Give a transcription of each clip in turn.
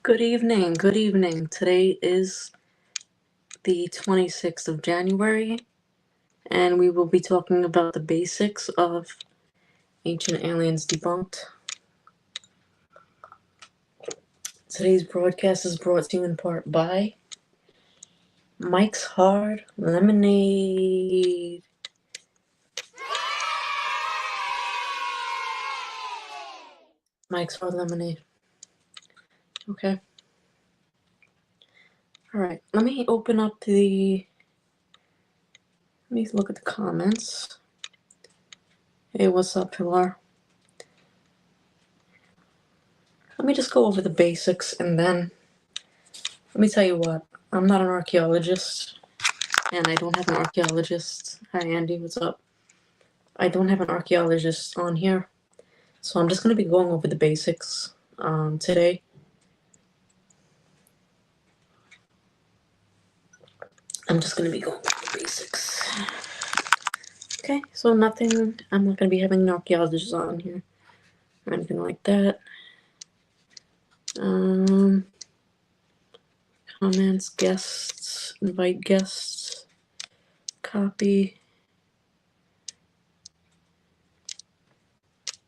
Good evening. Good evening. Today is the 26th of January, and we will be talking about the basics of Ancient Aliens Debunked. Today's broadcast is brought to you in part by Mike's Hard Lemonade. Mike's Hard Lemonade. Okay. All right. Let me look at the comments. Hey, what's up, Pilar? Let me just go over the basics, and then let me tell you what. I'm not an archaeologist, and I don't have an archaeologist. Hi, Andy. What's up? I don't have an archaeologist on here, so I'm just going to be going over the basics today. I'm just going to be going over the basics. Okay, so nothing. I'm not going to be having an archaeologist on here or anything like that. Comments, guests, invite guests, copy.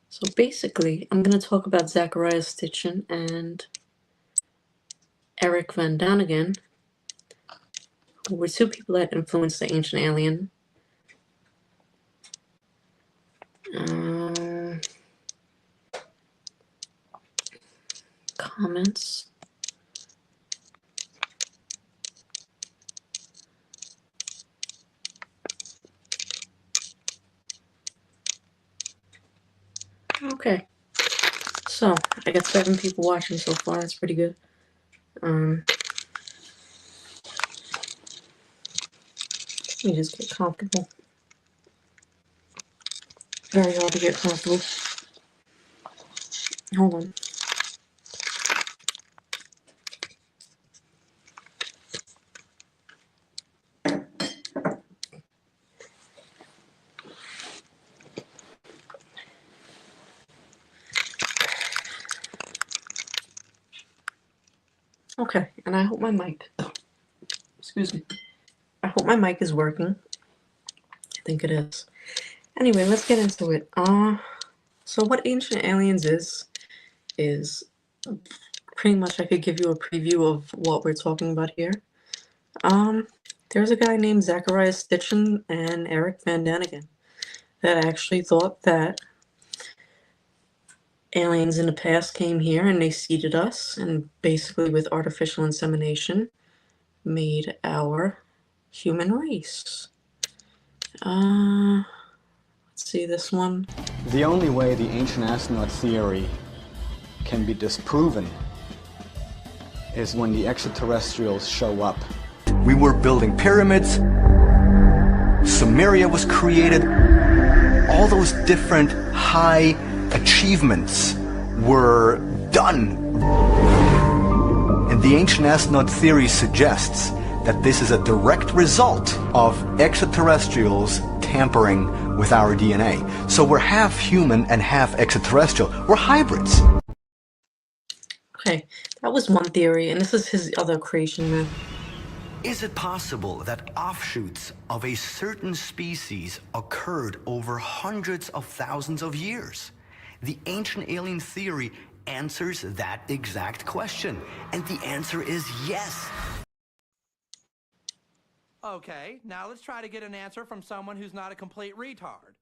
So basically, I'm going to talk about Zachariah Stitchin and Eric Van Daniken, who were two people that influenced the Ancient Alien. Comments. Okay, so I got 7 people watching so far. That's pretty good. Let me just get comfortable. Very hard to get comfortable. Hold on. Okay, and I hope my mic, excuse me, I hope my mic is working. I think it is. Anyway, let's get into it. So what Ancient Aliens is pretty much I could give you a preview of what we're talking about here. There's a guy named Zachariah Stitchin and Eric Van Daniken that actually thought that aliens in the past came here and they seeded us and basically with artificial insemination made our human race. Let's see this one. The only way the ancient astronaut theory can be disproven is when the extraterrestrials show up. We were building pyramids, Sumeria was created, all those different high achievements were done. And the ancient astronaut theory suggests that this is a direct result of extraterrestrials tampering with our DNA. So we're half human and half extraterrestrial. We're hybrids. Okay, that was one theory, and this is his other creation myth. Is it possible that offshoots of a certain species occurred over hundreds of thousands of years? The ancient alien theory answers that exact question, and the answer is yes. Okay, now let's try to get an answer from someone who's not a complete retard.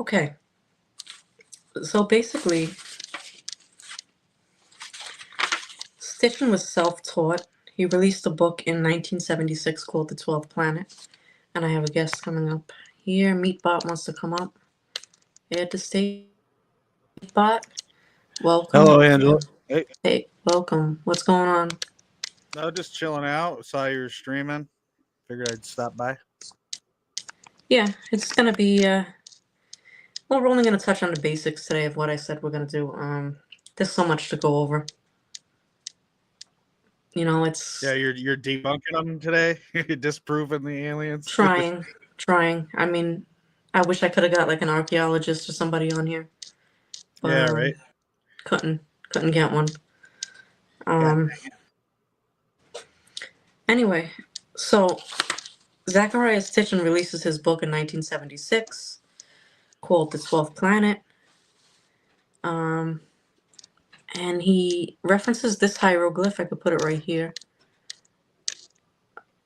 Okay, so basically, Stitchin was self-taught. He released a book in 1976 called The 12th Planet, and I have a guest coming up here. Meatbot wants to come up. Add to stage. Meatbot, welcome. Hello, Angela. Hey, welcome. What's going on? No, just chilling out. Saw you were streaming. Figured I'd stop by. Yeah, it's gonna be. Well, we're only gonna touch on the basics today of what I said we're gonna do. There's so much to go over. You know, it's. Yeah, you're debunking them today. You're disproving the aliens. Trying. I mean, I wish I could have got like an archaeologist or somebody on here. But, yeah, right. Couldn't get one. Anyway, so Zachariah Stitchin releases his book in 1976 called The 12th Planet. And he references this hieroglyph. I could put it right here.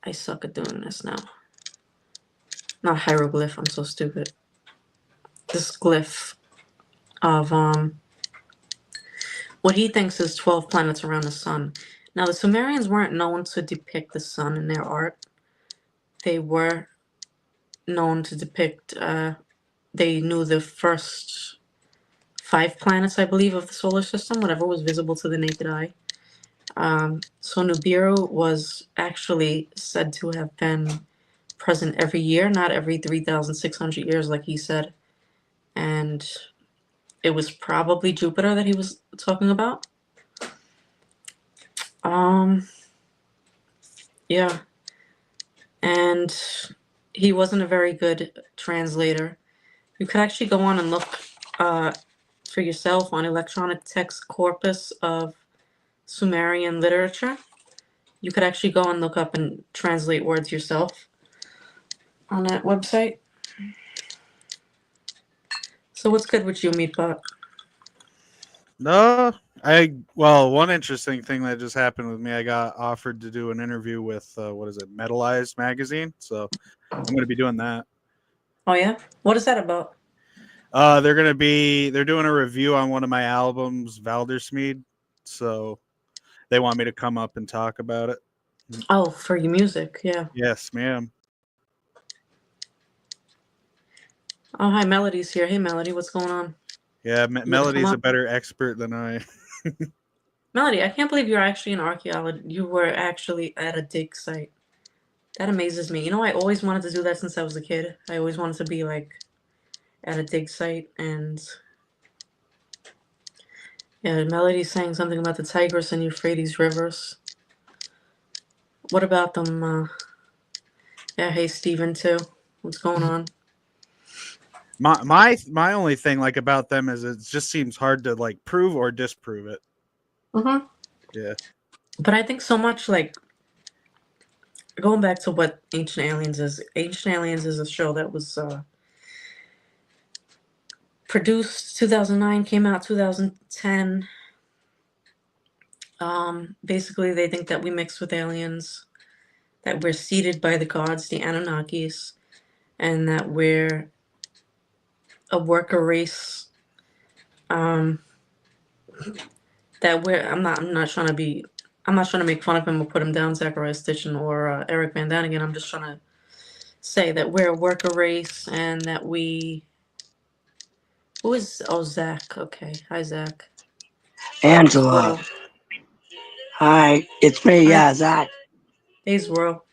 I suck at doing this now. Not hieroglyph, I'm so stupid. This glyph of what he thinks is 12 planets around the sun. Now, the Sumerians weren't known to depict the sun in their art. They were known to depict, they knew the first 5 planets, I believe, of the solar system, whatever was visible to the naked eye. So Nibiru was actually said to have been present every year, not every 3,600 years, like he said. And it was probably Jupiter that he was talking about. Yeah. And he wasn't a very good translator. You could actually go on and look for yourself on electronic text corpus of Sumerian literature. You could actually go and look up and translate words yourself on that website. So what's good with you, Meatbot? No, one interesting thing that just happened with me, I got offered to do an interview with Metalized magazine, so I'm going to be doing that. Oh yeah? What is that about? They're doing a review on one of my albums, Valdersmeed, so they want me to come up and talk about it. Oh, for your music, yeah. Yes, ma'am. Oh, hi, Melody's here. Hey, Melody, what's going on? Yeah, Melody's a better expert than I. Melody, I can't believe you're actually an archaeologist. You were actually at a dig site. That amazes me. You know, I always wanted to do that since I was a kid. I always wanted to be like at a dig site, and yeah, Melody's saying something about the Tigris and Euphrates rivers. What about them? Yeah, hey, Steven, too. What's going on? My only thing like about them is it just seems hard to like prove or disprove it. Yeah. But I think so much like going back to what Ancient Aliens is. Ancient Aliens is a show that was produced 2009, came out 2010. Basically, they think that we mix with aliens, that we're seeded by the gods, the Anunnakis, and that we're a worker race. That we're I'm not trying to make fun of him or put him down, Zachariah Stitchin or Eric Van Danigan. I'm just trying to say that we're a worker race and that we. Who is? Oh, Zach. Okay. Hi, Zach. Angela. Squirrel. Hi, it's me. Hi. Yeah, Zach. Hey, Squirrel.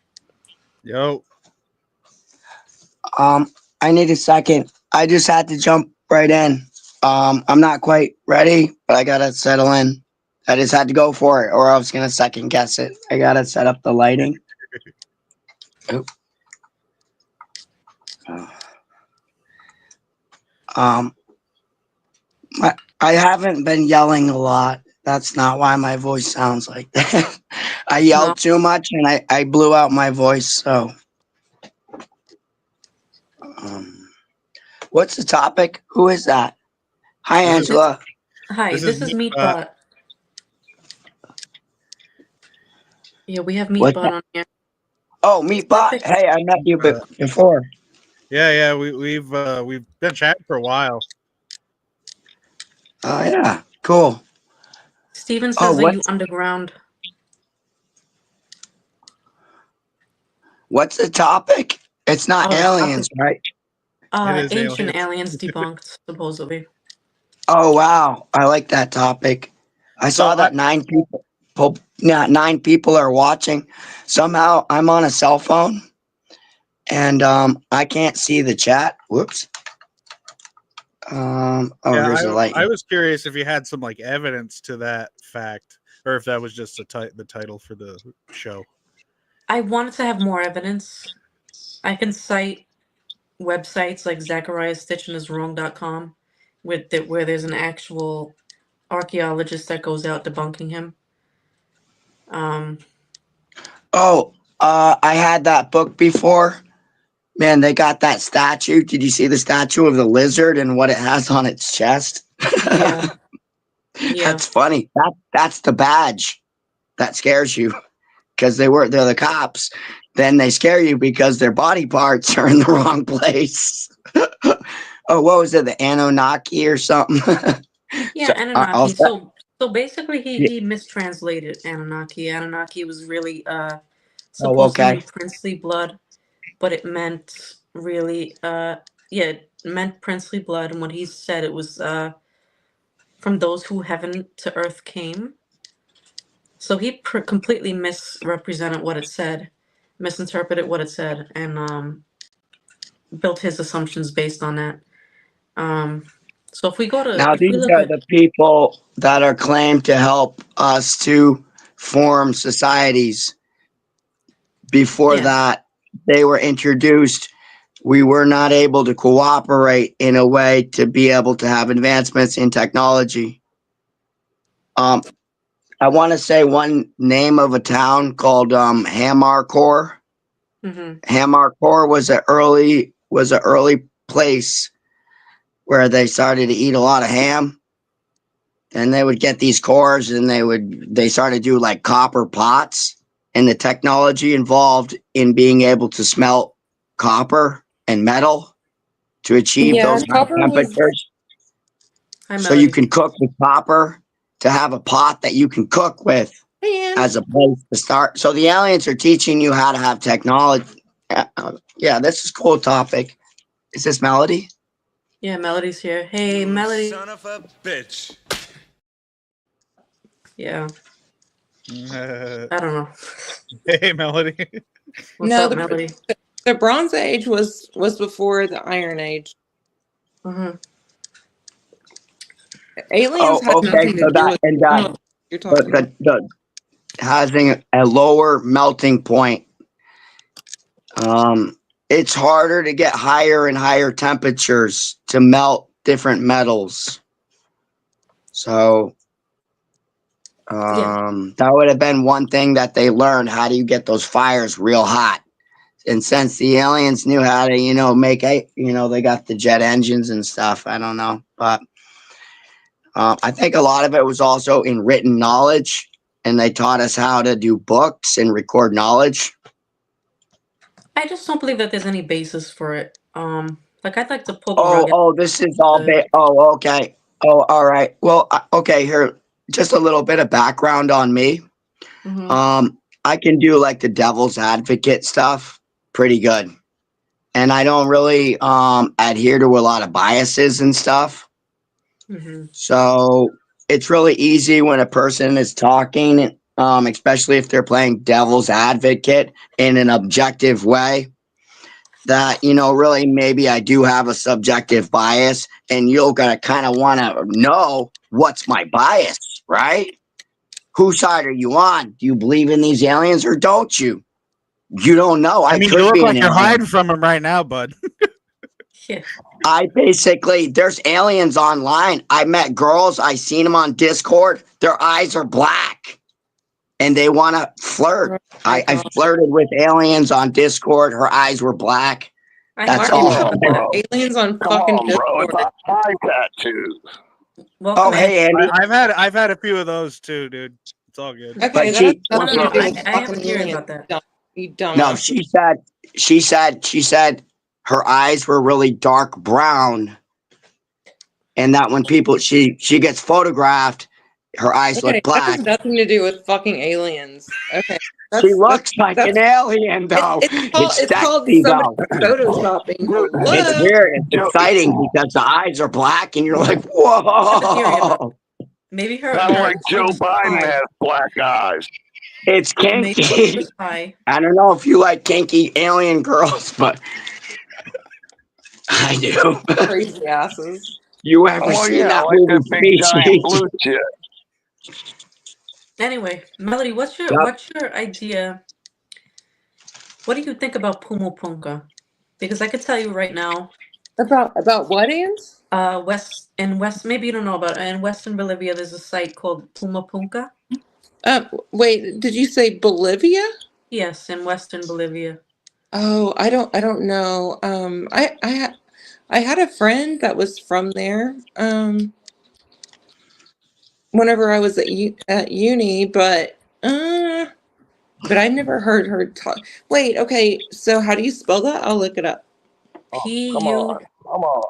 Yo. I need a second. I just had to jump right in. I'm not quite ready, but I gotta settle in. I just had to go for it, or I was gonna second guess it. I gotta set up the lighting. Oop. I haven't been yelling a lot. That's not why my voice sounds like that. I yelled too much and I blew out my voice. So, what's the topic? Who is that? Hi, Angela. Hi, this is Meatbot. Yeah, we have Meatbot on here. Oh, Meatbot. Hey, I met you before. Yeah, we've been chatting for a while. Oh yeah, cool. Steven says, are you underground? What's the topic? It's not aliens, right? Ancient aliens debunked, supposedly. Oh wow, I like that topic. I saw that 9 people are watching. Somehow I'm on a cell phone and I can't see the chat. Whoops. Here's the light. I was curious if you had some like evidence to that fact, or if that was just the title for the show. I wanted to have more evidence. I can cite websites like ZachariahStitchinIsWrong.com where there's an actual archaeologist that goes out debunking him. I had that book before. Man, they got that statue. Did you see the statue of the lizard and what it has on its chest? Yeah. Yeah. That's funny. That's the badge that scares you because they're the cops. Then they scare you because their body parts are in the wrong place. Oh, what was it? The Anunnaki or something? Yeah, So, Anunnaki. I'll So basically yeah. he mistranslated Anunnaki. Anunnaki was really Oh, supposed to okay. mean princely blood, but it meant really yeah, it meant princely blood, and what he said, it was from those who heaven to earth came. So he completely misrepresented what it said, misinterpreted what it said, and built his assumptions based on that. Um, so Now, if we these look are at the people that are claimed to help us to form societies. Before yeah, that, they were introduced. We were not able to cooperate in a way to be able to have advancements in technology. I want to say one name of a town called Hamarcore. hmm Hamarcore was an early place where they started to eat a lot of ham. And they would get these cores and they started to do like copper pots, and the technology involved in being able to smelt copper and metal to achieve Yeah, those high copper was. temperatures. hi So you Melody. can cook with copper to have a pot that you can cook with Man, as a place to start. So the aliens are teaching you how to have technology. Yeah, this is a cool topic. Is this Melody? Yeah, Melody's here. Hey, Melody. Son of a bitch. Yeah, hey, I don't know. Melody. What's no, up, Melody? the Bronze Age was before the Iron Age. hmm Aliens Oh, had okay. nothing to So do that with. and I that don't know what you're talking about. the having a lower melting point. It's harder to get higher and higher temperatures to melt different metals. So Yeah, that would have been one thing that they learned. How do you get those fires real hot? And since the aliens knew how to, make they got the jet engines and stuff. I don't know, but I think a lot of it was also in written knowledge, and they taught us how to do books and record knowledge. I just don't believe that there's any basis for it. Like I'd like to pull the Oh, rug out. oh, this is all The, oh, okay. Oh, all right. Well, okay, here, just a little bit of background on me. hmm I can do like the devil's advocate stuff pretty good. And I don't really adhere to a lot of biases and stuff. hmm So it's really easy when a person is talking, especially if they're playing devil's advocate in an objective way, that really maybe I do have a subjective bias, and you're gonna kind of want to know what's my bias, right? Whose side are you on? Do you believe in these aliens or don't you? You don't know. I I mean, you could look be an like you're alien. hiding from him right now, bud. Yeah. There's aliens online. I met girls. I seen them on Discord. Their eyes are black, and they want to flirt. Oh my I God. flirted with aliens on Discord. Her eyes were black. I That's have Why are you all. issues talking with about that. aliens on Come fucking on, bro. It's Discord? eye tattoos. Oh, Welcome, Andy. hey, Andy. I've had a few of those too, dude. It's all good. Okay, But that has No, no, nothing no. to do with I have a fucking theory aliens. about that. You No, dumbass. she said her eyes were really dark brown, and that when she gets photographed, her eyes Okay, look that has black. nothing to do with fucking aliens. Okay, She looks like an alien, though. It's it's called sexy, somebody though. photoshopping. It's Hello. weird. It's Joe, exciting because the eyes are black, and you're like, I have a theory about whoa! maybe sound her like Joe IQ was Biden high. has black eyes. It's Maybe she kinky. was high. I don't know if you like kinky alien girls, but I do. Crazy asses. You ever Well, seen yeah, I that like movie that big giant Species? blue shit. Anyway, Melody, Yep. what's your idea? What do you think about Pumu Punka? Because I could tell you right now, About what ants? West, maybe you don't know about it. In Western Bolivia, there's a site called Puma Punka. Wait, did you say Bolivia? Yes, in western Bolivia. Oh, I don't know. I had a friend that was from there. Whenever I was at uni, but I never heard her talk. Wait, okay. So how do you spell that? I'll look it up. Come on. Come on.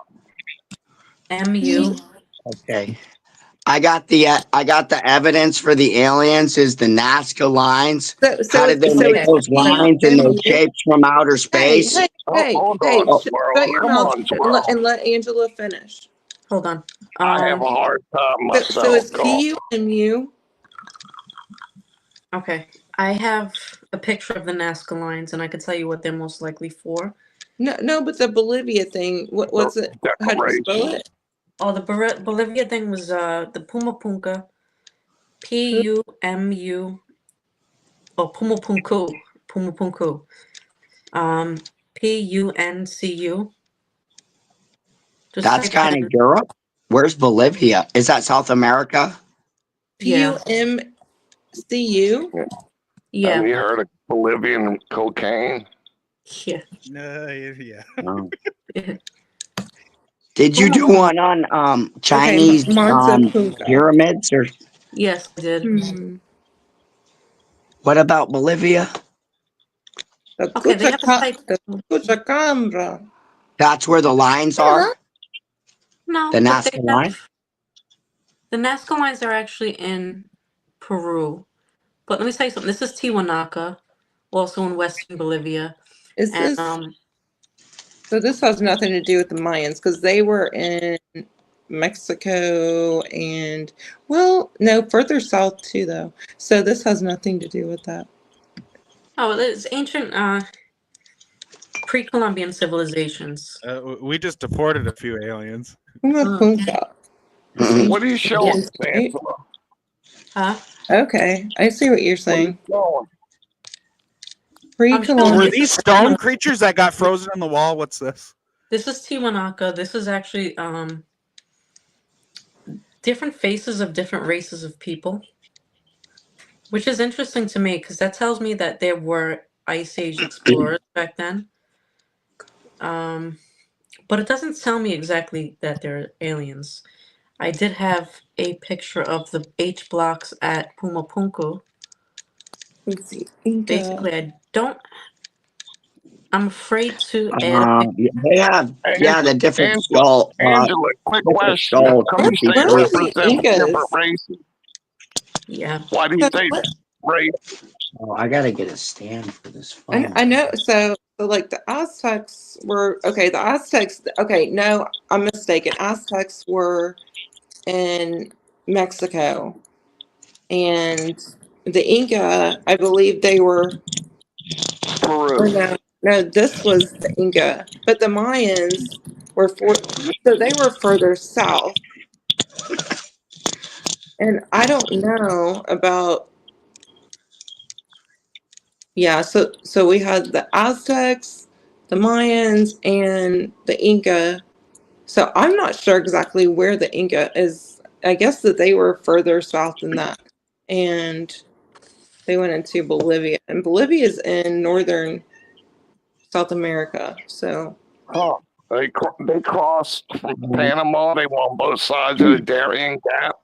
PUMU. Okay. I got the evidence for the aliens is the Nazca lines. How did they So make Okay. it's those lines and those PUMU. shapes from outer Hey, space? hey, Oh, hey, hold hey! on, Shut Swirl. your Come mouth on, and Swirl. let Angela finish. Hold on. I have a hard time So myself. it's Go on. PUMU. Okay. I have a picture of the Nazca lines, and I can tell you what they're most likely for. No, but the Bolivia thing. What's it? How do you spell Declaration. it? Oh, the Bolivia thing was the Puma Punka. PUMU. Oh, Puma Punku. Puma Punku. PUNCU. Just That's type kind in. of Europe. Where's Bolivia? Is that South America? Yeah. PUMCU. Have Yeah. you heard of Bolivian cocaine? Yeah. Yeah. No. Did you do Puma one on Okay, Chinese Mansa Punka. pyramids or Yes, I did. what about Bolivia? Okay, they have a site. Escucha cámara. That's where the lines are. No, The but they Nazca have line. the Nazca lines are actually in Peru. But let me tell you something. This is Tiwanaku, also in western Bolivia, Is and this so? This has nothing to do with the Mayans because they were in Mexico and no, further south too, though. So this has nothing to do with that. oh, it's ancient pre-Columbian civilizations. We just deported a few aliens. Punka. What are you showing, Yes, right? Angela? Huh? Okay, I see what you're What are you saying. showing? Pre-Columbian. Were these stone creatures that got frozen in the wall? What's this? This is Tiwanaku. This is actually different faces of different races of people, which is interesting to me because that tells me that there were Ice Age explorers back then. But it doesn't tell me exactly that they're aliens. I did have a picture of the H blocks at Pumapunku. Let's see. Inca. Basically, I'm afraid to add a picture. They have the different skull. Angela, quick Different question. skulls. How come you say Where are the represent different Incas? races? Yeah. Why do you say race? Oh, I gotta get a stand for this phone. I know. So like the Aztecs were okay. The Aztecs. Okay, no, I'm mistaken. Aztecs were in Mexico, and the Inca, I believe they were. Peru. Or no, this was the Inca, but the Mayans were so they were further south, and I don't know about. Yeah, so we had the Aztecs, the Mayans, and the Inca. So I'm not sure exactly where the Inca is. I guess that they were further south than that, and they went into Bolivia, and Bolivia is in northern South America. So Huh. They crossed from Panama. They were on both sides of the Darien Gap.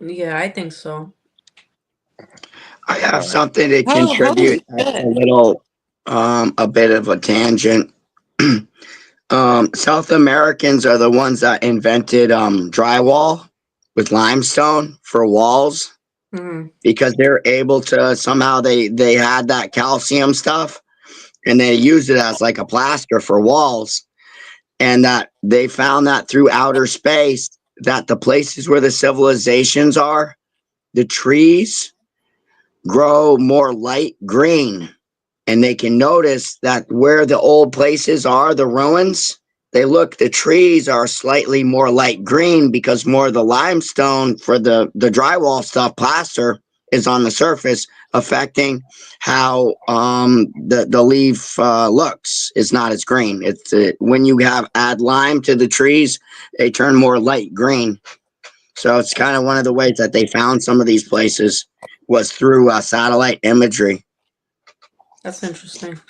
Yeah, I think so. I have something to holy contribute. A shit! little, a bit of a tangent. South Americans are the ones that invented drywall with limestone for walls because they're able to somehow they had that calcium stuff and they used it as like a plaster for walls, and that they found that through outer space that the places where the civilizations are, the trees grow more light green, and they can notice that where the old places are, the ruins, the trees are slightly more light green because more of the limestone for the drywall stuff, plaster, is on the surface, affecting how the leaf looks. It's not as green. It's when you add lime to the trees, they turn more light green. So it's kind of one of the ways that they found some of these places was through satellite imagery. That's interesting.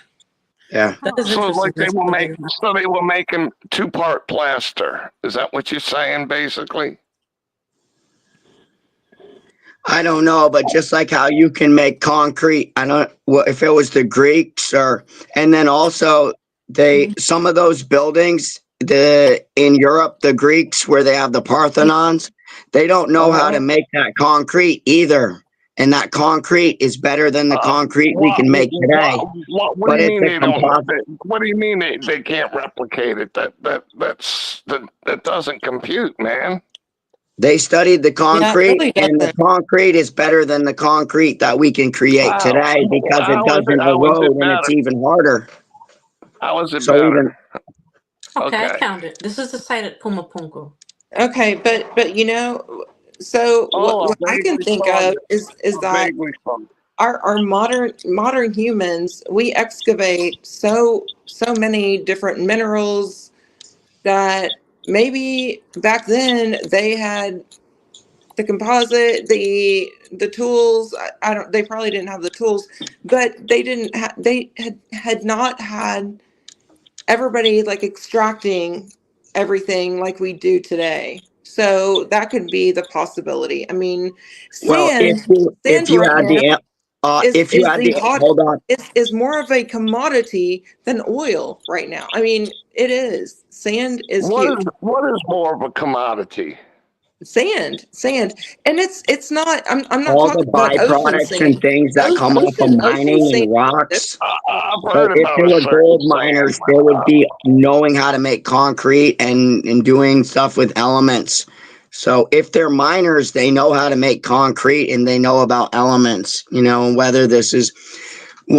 Yeah. That is So interesting. like That's pretty good. they were making 2-part plaster. Is that what you're saying, basically? I don't know, but just like how you can make concrete, I don't well, if it was the Greeks or, and then also some of those buildings, in Europe, the Greeks where they have the Parthenons, they don't know how to make that concrete either. And that concrete is better than the concrete we can make today. What do But you it's mean a they don't? composite. What do you mean they can't replicate it? That doesn't compute, man. They studied the Yeah, it concrete, really and the doesn't. concrete is better than the concrete that we can create Wow. today because it doesn't How is it erode and it's better? even harder. How is it So even better? Okay, I Okay. found it. This is the site at Pumapunku. Okay, but you know, so Oh, what I can think of is that vaguely from. our modern humans, we excavate so many different minerals that maybe back then they had the composite, the tools. I don't. They probably didn't have the tools, but they didn't. They had not had everybody like extracting everything like we do today. So that could be the possibility. I mean, well, if sand you right had now is the hot hold on, is more of a commodity than oil right now. I mean, it is. Sand is huge. What is more of a commodity? Sand, and it's not. I'm not all the talking about ocean byproducts and sand. things that come off of Ocean mining sand. and rocks. I've So heard if about they a were certain gold sand. miners, they would be knowing how to make concrete and doing stuff with elements. So if they're miners, they know how to make concrete and they know about elements, and whether this is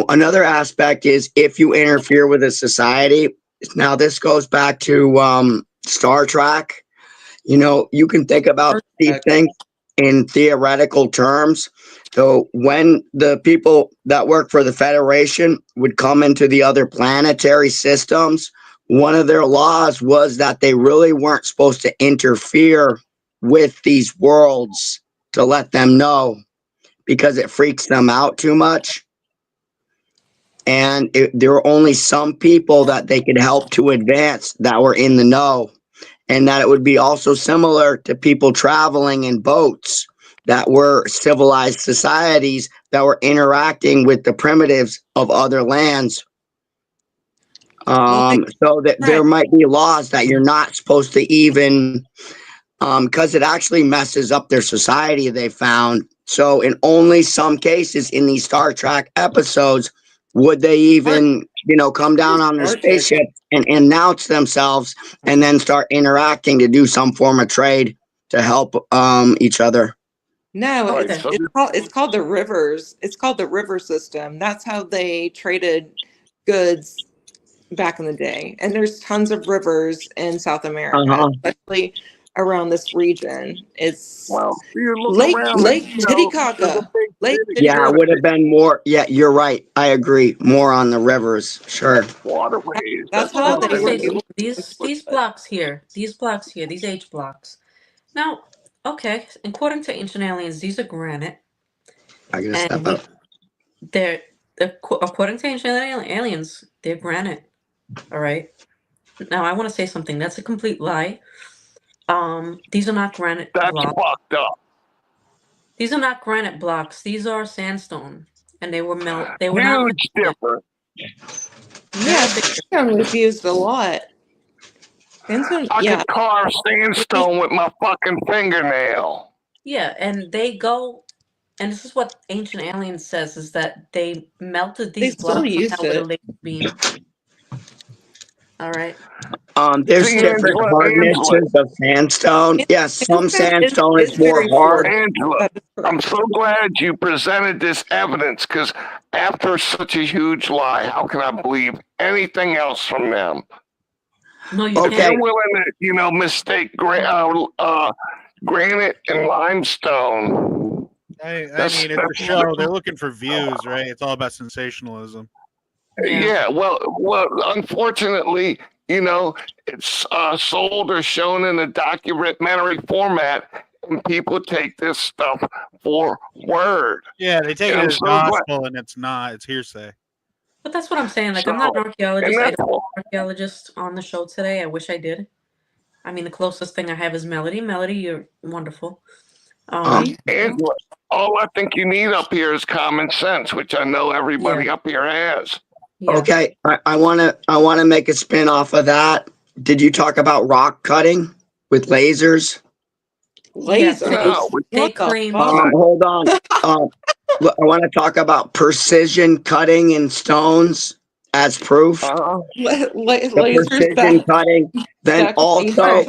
another aspect is if you interfere with a society. Now this goes back to Star Trek. You can think about these things in theoretical terms. So when the people that work for the Federation would come into the other planetary systems, one of their laws was that they really weren't supposed to interfere with these worlds to let them know because it freaks them out too much. And there were only some people that they could help to advance that were in the know. And that it would be also similar to people traveling in boats that were civilized societies that were interacting with the primitives of other lands. So that there might be laws that you're not supposed to even, because it actually messes up their society, they found. So in only some cases in these Star Trek episodes would they even, come down on their spaceship and announce themselves and then start interacting to do some form of trade to help each other. No, Right, it's so it's called the rivers. It's called the river system. That's how they traded goods back in the day. And there's tons of rivers in South America, especially around this region. It's well, you look Lake around and, Lake Titicaca. Lake Yeah, it Titicaca. would have been more. Yeah, you're right. I agree. More on the rivers. Sure. waterways. That's Well, I how want they to were say able something. to These blocks here, these H blocks. Now, okay, according to ancient aliens, these are granite, I gotta step and up. they're according to ancient aliens, they're granite. All right. Now, I want to say something. That's a complete lie. These are not granite That's blocks. fucked up. These are not granite blocks. These are sandstone, and they were They were not Huge melted. difference. Yeah, sandstone was used a lot. Sandstone, I yeah. could carve sandstone with my fucking fingernail. Yeah, and they go, and this is what ancient aliens says is that they melted They these still blocks used somehow with a it. laser beam. All right. There's See, different Angela, hardnesses of sandstone. Yes, some sandstone Is is more very hard. porous. Angela, That is correct. I'm so glad you presented this evidence because after such a huge lie, how can I believe anything else from them? No, you If Okay. they're can't. willing to, mistake granite and limestone, I that's, mean, it's a that's show. They're looking for views, right? It's all about sensationalism. yeah. Well, unfortunately, it's sold or shown in a documentary format, and people take this stuff for word. Yeah, they take it I'm as so glad- gospel, and it's not. It's hearsay. But that's what I'm saying. Like, I'm not an So, archaeologist. and I that's don't have an archaeologist on the show today. I wish I did. I mean, the closest thing I have is Melody. Melody, you're wonderful. Angela, all I think you need up here is common sense, which I know everybody up here has. Yeah. Okay, I wanna make a spin off of that. Did you talk about rock cutting with lasers? Yes, Lasers. No, they What the claim. fuck? Hold on. I want to talk about precision cutting in stones as proof. The Lasers precision back. cutting. Then back also,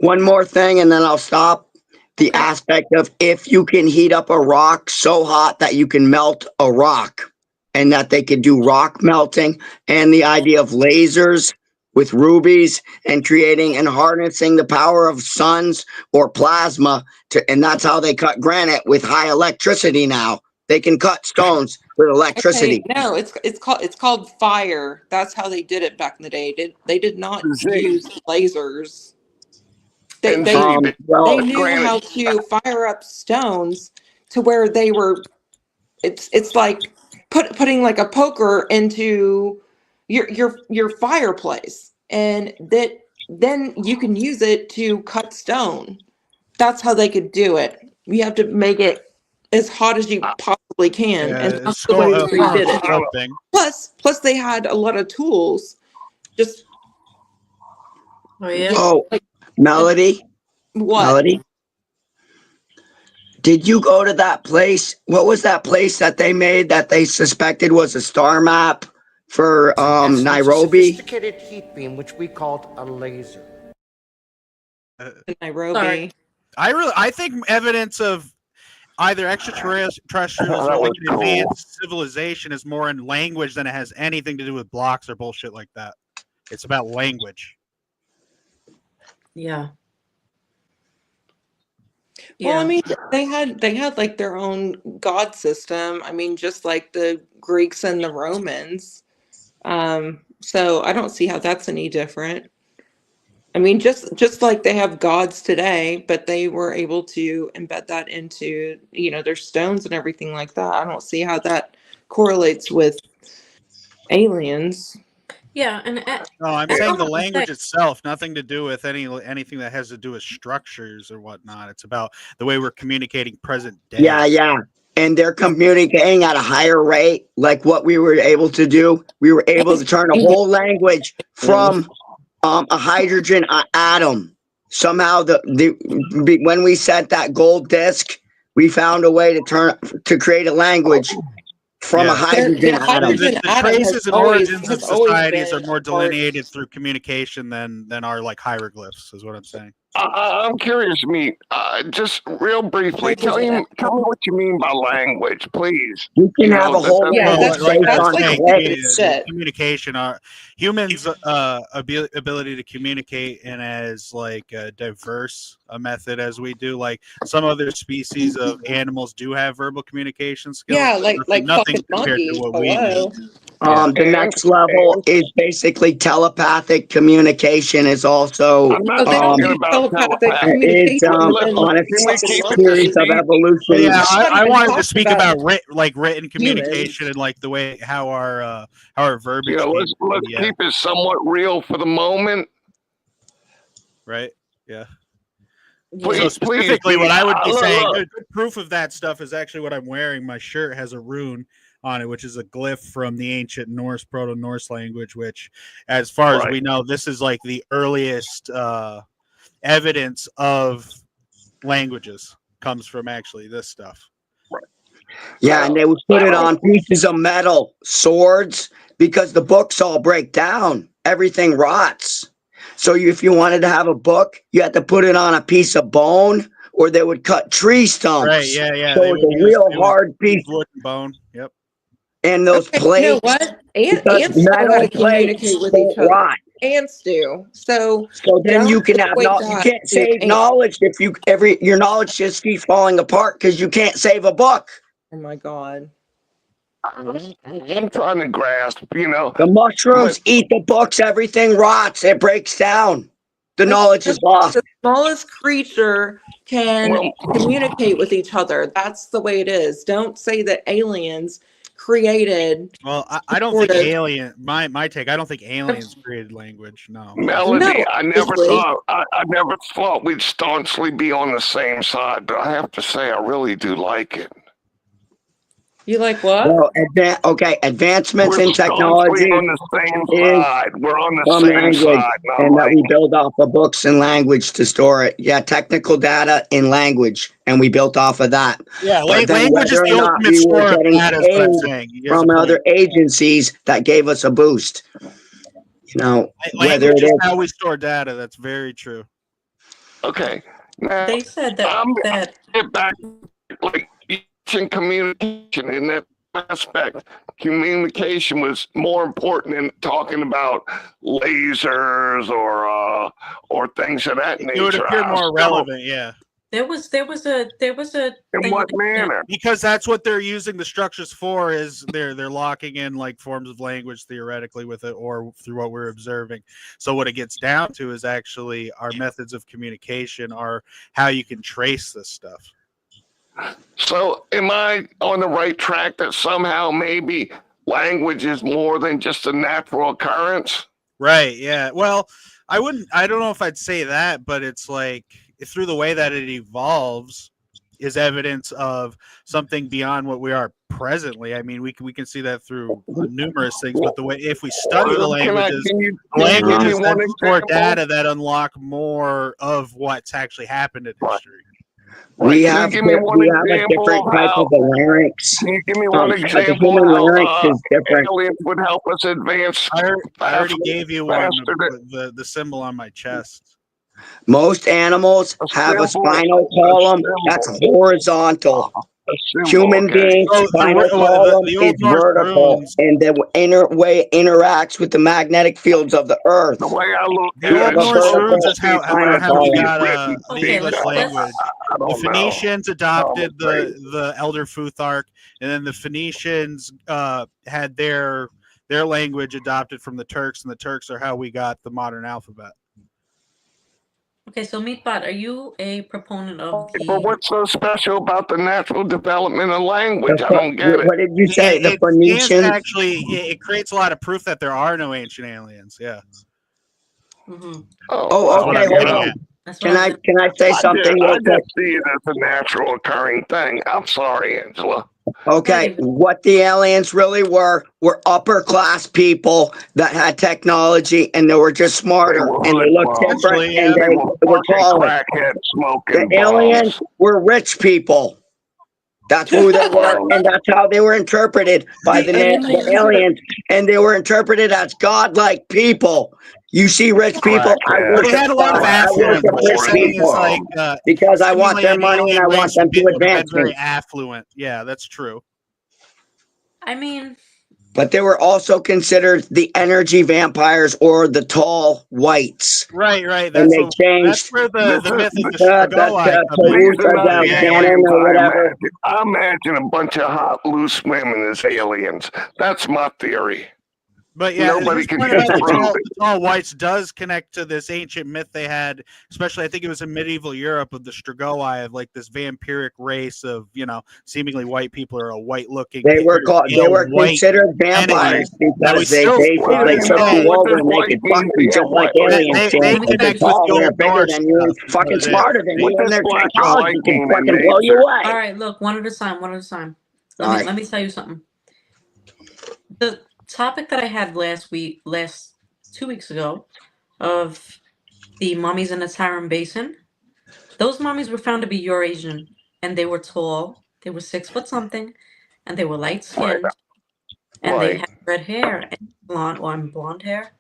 one more thing, and then I'll stop. The Okay. aspect of if you can heat up a rock so hot that you can melt a rock, and that they could do rock melting, and the idea of lasers with rubies and creating and harnessing the power of suns or plasma and that's how they cut granite with high electricity now. They can cut stones with electricity. Okay, no, it's called fire. That's how they did it back in the day. They did not Z. use lasers. They And they Z, but Well, they knew granted, how to fire up stones to where they were. It's like putting like a poker into your fireplace, and then you can use it to cut stone. That's how they could do it. You have to make it as hot as you possibly can, and Yeah, that's the way they form of did it. sculpting. Plus they had a lot of tools. Just Oh yeah. Oh, Melody, what? Melody, did you go to that place? What was that place that they made that they suspected was a star map for Essence, Nairobi? a sophisticated heat beam, which we called a laser. Nairobi. I think evidence of either extraterrestrials That or like was an cool. advanced civilization is more in language than it has anything to do with blocks or bullshit like that. It's about language. Yeah. Well, I mean, they had like their own god system. I mean, just like the Greeks and the Romans. So I don't see how that's any different. I mean, just like they have gods today, but they were able to embed that into, their stones and everything like that. I don't see how that correlates with aliens. Yeah, and No, I'm I saying don't the wanna language say- itself, nothing to do with anything that has to do with structures or whatnot. It's about the way we're communicating present day. Yeah. And they're communicating at a higher rate, like what we were able to do. We were able to turn a whole language from a hydrogen atom. Somehow, when we sent that gold disc, we found a way to create a language from a hydrogen The atom. The atom traces has and always- origins has of always societies are been more a part- delineated through communication than are like hieroglyphs, is what I'm saying. I'm curious, Meat. Just real briefly, tell me what you mean by language, please. You can have a whole Yeah, language that's- based that's on like clay. shit. Communication are humans' ability to communicate in as like diverse a method as we do. Like some other species of animals do have verbal communication skills. Yeah, but like nothing fucking compared to monkeys. what we Hello. do. The next level is basically telepathic communication is also I'm not Oh, they don't talking do about telepathic telepathy. it's communication. on a Can we keep it series of discreet? evolution. Yeah, not I even wanted to talking speak about about written communication and like the way how our verbiage. Let's keep it somewhat real for the moment. Right. Yeah. Please, So specifically, what I would be look, saying, look. good proof of that stuff is actually what I'm wearing. My shirt has a rune on it, which is a glyph from the ancient Norse, Proto-Norse language, which, as far as we know, this is like the earliest evidence of languages comes from actually this stuff. Yeah, and they would put it on pieces of metal, swords, because the books all break down. Everything rots. So if you wanted to have a book, you had to put it on a piece of bone, or they would cut tree stumps. Right, yeah. So it's a real hard piece. Wood and bone, yep. And those plates. You know what? Ants know metal how to communicate plates with don't each other. rot. Ants do. So then you can have equate you that can't to save ants. knowledge if your knowledge just keeps falling apart because you can't save a book. Oh my god. I'm trying to grasp, The mushrooms eat the books, everything rots, it breaks down. the knowledge is lost. The smallest creature can Well, communicate with each other. That's the way it is. Don't say that aliens created. Well, I don't sort think of- my take, I don't think aliens created language. No. Melody, No, I never obviously. thought we'd staunchly be on the same side, but I have to say I really do like it. You like what? Well, advancements We're in technology staunchly on the same is side. We're on the from same language, side. and I and that like we it. build off of books and language to store it. Yeah, technical data in language, and we built off of that. Yeah, But then language is whether the or not ultimate we were store of getting data, is what I'm aid saying. Here's from the point. other agencies that gave us a boost. You know, whether Language it is is how we store data. That's very true. Okay. Now, They said that I'm that get back like in communication in that aspect. Communication was more important than talking about lasers or things of that nature. It would appear I more still- relevant, yeah. there was a In thing what like that. manner? Because that's what they're using the structures for, is they're locking in like forms of language theoretically with it, or through what we're observing. So what it gets down to is actually our methods of communication are how you can trace this stuff. So am I on the right track that somehow maybe language is more than just a natural occurrence? Right, yeah. Well, I don't know if I'd say that, but it's like through the way that it evolves is evidence of something beyond what we are presently. I mean, we can see that through numerous things, but the way, if we study the languages, Can you give languages me that one store example? data that unlock more of what's actually happened in history. we Can you have give me one we have a example different of type how- of a larynx. Can you give me one The example human how larynx is different. aliens would help us advance? I already faster- gave you one, faster the symbol on my chest. Most animals A have a symbol- spinal column that's horizontal. a symbol, Human okay. beings' So spinal the column Old is Norse vertical, runes, and the way it interacts with the magnetic fields of the earth. The way I look the at Old it, Norse vertical runes is how spinal how we column. got written. the Okay, English let's- language. I The don't know. Phoenicians adopted I'm afraid. the Elder Futhark, and then the Phoenicians had their language adopted from the Turks, and the Turks are how we got the modern alphabet. Okay, so Meatbot, are you a proponent of But the? what's so special about the natural development of language? I don't get it. What did you say? The It Phoenicians? actually it creates a lot of proof that there are no ancient aliens. Yeah. Mhm. Oh, well, what okay, I'm hold getting on. at. That's what Can I I was. can I say something I real quick? just see it as a natural occurring thing. I'm sorry, Angela. Okay, what the aliens really were upper class people that had technology, and they were just smarter, They were and they looked hoodlums. different, Essentially, yeah. and They they were were fucking taller. crackhead The smoking aliens bombs. were rich people. That's who they were, and that's how they were interpreted by the aliens, and they were interpreted as godlike people. You see rich people, I Crackhead. Well, they worship had a lot of God, I affluence. worship What you're rich saying is people like because I want their simulated money and alien I want race them would be- to would have been advance very me. affluent. Yeah, that's true. I mean, But they were also considered the energy vampires or the tall whites. Right. And That's they that's changed where the myth of the the Strigoi comes in. These are not the Canon aliens or I whatever. imagine. I imagine a bunch of hot, loose women as aliens. That's my theory. But yeah, Nobody his can point about disprove it. the tall whites does connect to this ancient myth they had, especially I think it was in medieval Europe, of the Strigoi, of like this vampiric race of, seemingly white people, or a white looking. They were considered vampires because they basically took you over and they could fuck you just like aliens did. They And they're connect with tall, the they're old bigger Norse than you and stuff. fucking smarter than you, and their black and technology white can mean in fucking blow you nature? away. all right, look, one at a time, one at a time. All Let me tell you something. The topic that I had last 2 weeks ago, of the mummies in the Tarim Basin, those mummies were found to be Eurasian, and they were tall. They were 6 foot something, and they were light skinned, and they Right. had red hair and blonde hair.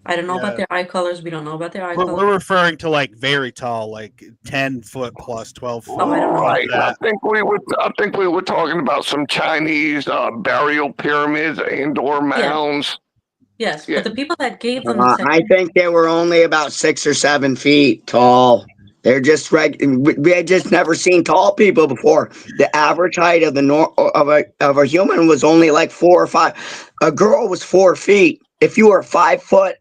I don't know about their eye colors. We don't know about their eye colors. We're referring to like very tall, like 10 foot plus, 12 foot. Oh, I don't know. Right. I think we were talking about some Chinese burial pyramids, indoor mounds. Yes, Yeah. but the people that gave them I think they were only about 6 or 7 feet tall. They're just we had just never seen tall people before. The average height of a human was only like 4 or 5. A girl was 4 feet. If you were 5 foot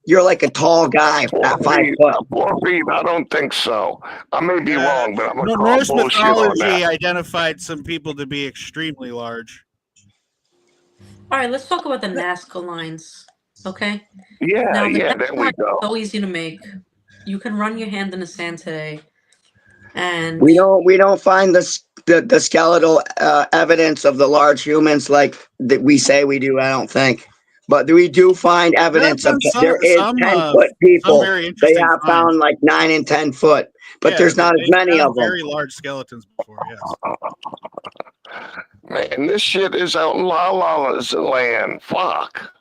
You're like a tall guy at 5 foot. 4 feet. I don't think so. I may be wrong, but I'm gonna call Norse bullshit on mythology that. identified some people to be extremely large. All right, let's talk about the Nazca lines. Okay. Yeah, Now the yeah. Nazca There we line is go. so easy to make. You can run your hand in the sand today, and We don't find the skeletal evidence of the large humans like that we say we do. I don't think, but we do find There have evidence of been there is 10-foot some people. very They interesting have finds. found like 9 and 10 foot, but Yeah, there's not as they've many found of them. very large skeletons before. Yes. Man, this shit is out in La Lala's land. Fuck.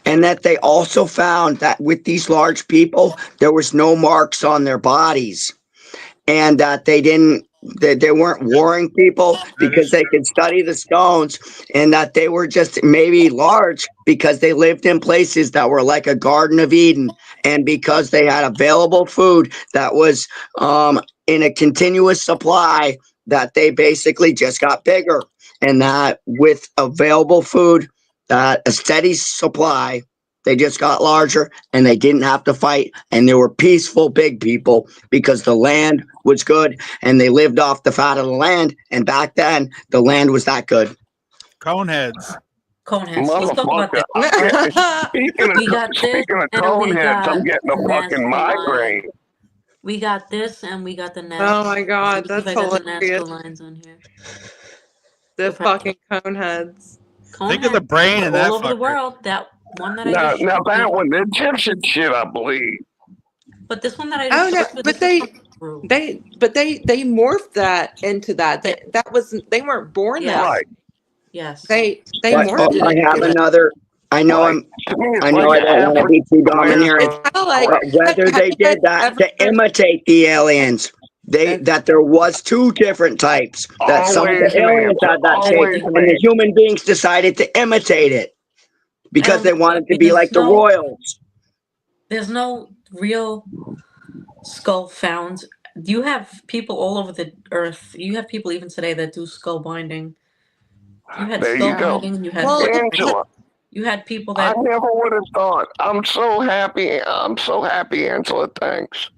And that they also found that with these large people, there was no marks on their bodies, and that they weren't warring people because they could study the stones, and that they were just maybe large because they lived in places that were like a Garden of Eden, and because they had available food that was in a continuous supply, that they basically just got bigger, and that with available food, that a steady supply, they just got larger and they didn't have to fight, and they were peaceful big people because the land was good and they lived off the fat of the land, and back then the land was that good. Coneheads. Coneheads. Let's talk about Motherfucker. this. Speaking We got this, of and we coneheads, I'm got getting the a fucking Nazca line. migraine. We got this, and we got the Nazca. Oh my god, Let me see if that's I got the hilarious. Nazca lines on here. The fucking coneheads. Think of the brain in that all over the fucker. world. That one that I Now, just now showed that you. one, the Egyptian shit, I believe. But this one that I Oh just no, showed you, but this is from Peru. they morphed that into that. That wasn't, they weren't born Yes. that. Right. Yes. They But morphed it I have into it. another. I know Right. To me, it's I know like I don't want to be too domineering, It's kind of like, but whether have they you guys did that ever to imitate the aliens, that there was two different types. That some of the always an aliens answer. had that Always shape, an and the answer. human beings decided to imitate it because And they wanted to be there's like the no- royals. There's no real skull found. You have people all over the earth. You have people even today that do skull binding. You had There skull you go. binding, and you had Well, Angela, you had people I that never would have thought. I'm so happy. I'm so happy, Angela. Thanks.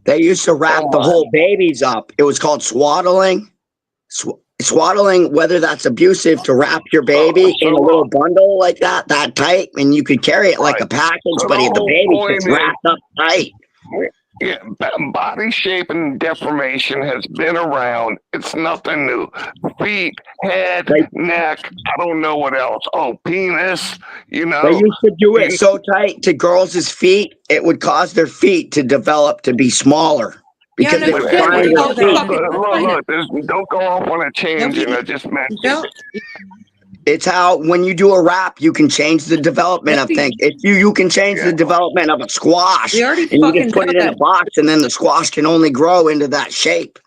They used to wrap Oh the my. whole babies up. It was called swaddling. Swaddling, whether that's abusive, to wrap your baby in a little bundle like that tight, and you could carry it like Right. a package, So but the the whole baby point gets is, wrapped up tight. yeah, body shape and deformation has been around. It's nothing new. Feet, head, They, neck. I don't know what else. Oh, penis. You they know. used to do it so tight to girls' feet, it would cause their feet to develop to be smaller because no they But were shit. trying They their all feet. fucking don't go off on a tangent. I just mentioned don't. it. It's how when you do a wrap, you can change the development of things. If you can change the development of a squash, We already and you fucking just put know it in a that. box, and then the squash can only grow into that shape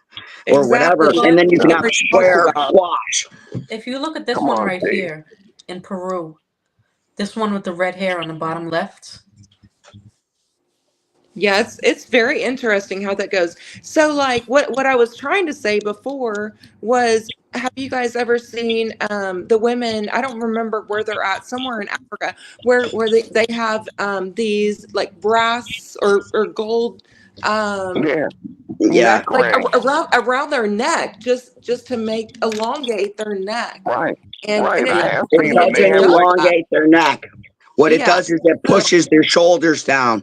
or whatever, Exactly. and then you can We have a already talked square about. squash. if you look at this Come one on, right Dave. here in Peru, this one with the red hair on the bottom left. Yeah, it's very interesting how that goes. So like what I was trying to say before was, have you guys ever seen the women, I don't remember where they're at, somewhere in Africa, where they have these like brass or gold Yeah. Yeah, Neck like ring. around their neck, just to make elongate their neck. Right. And Right. it, I have it seen and it. it They doesn't have like does that. elongate their neck. What it Yeah. does is it pushes their shoulders down.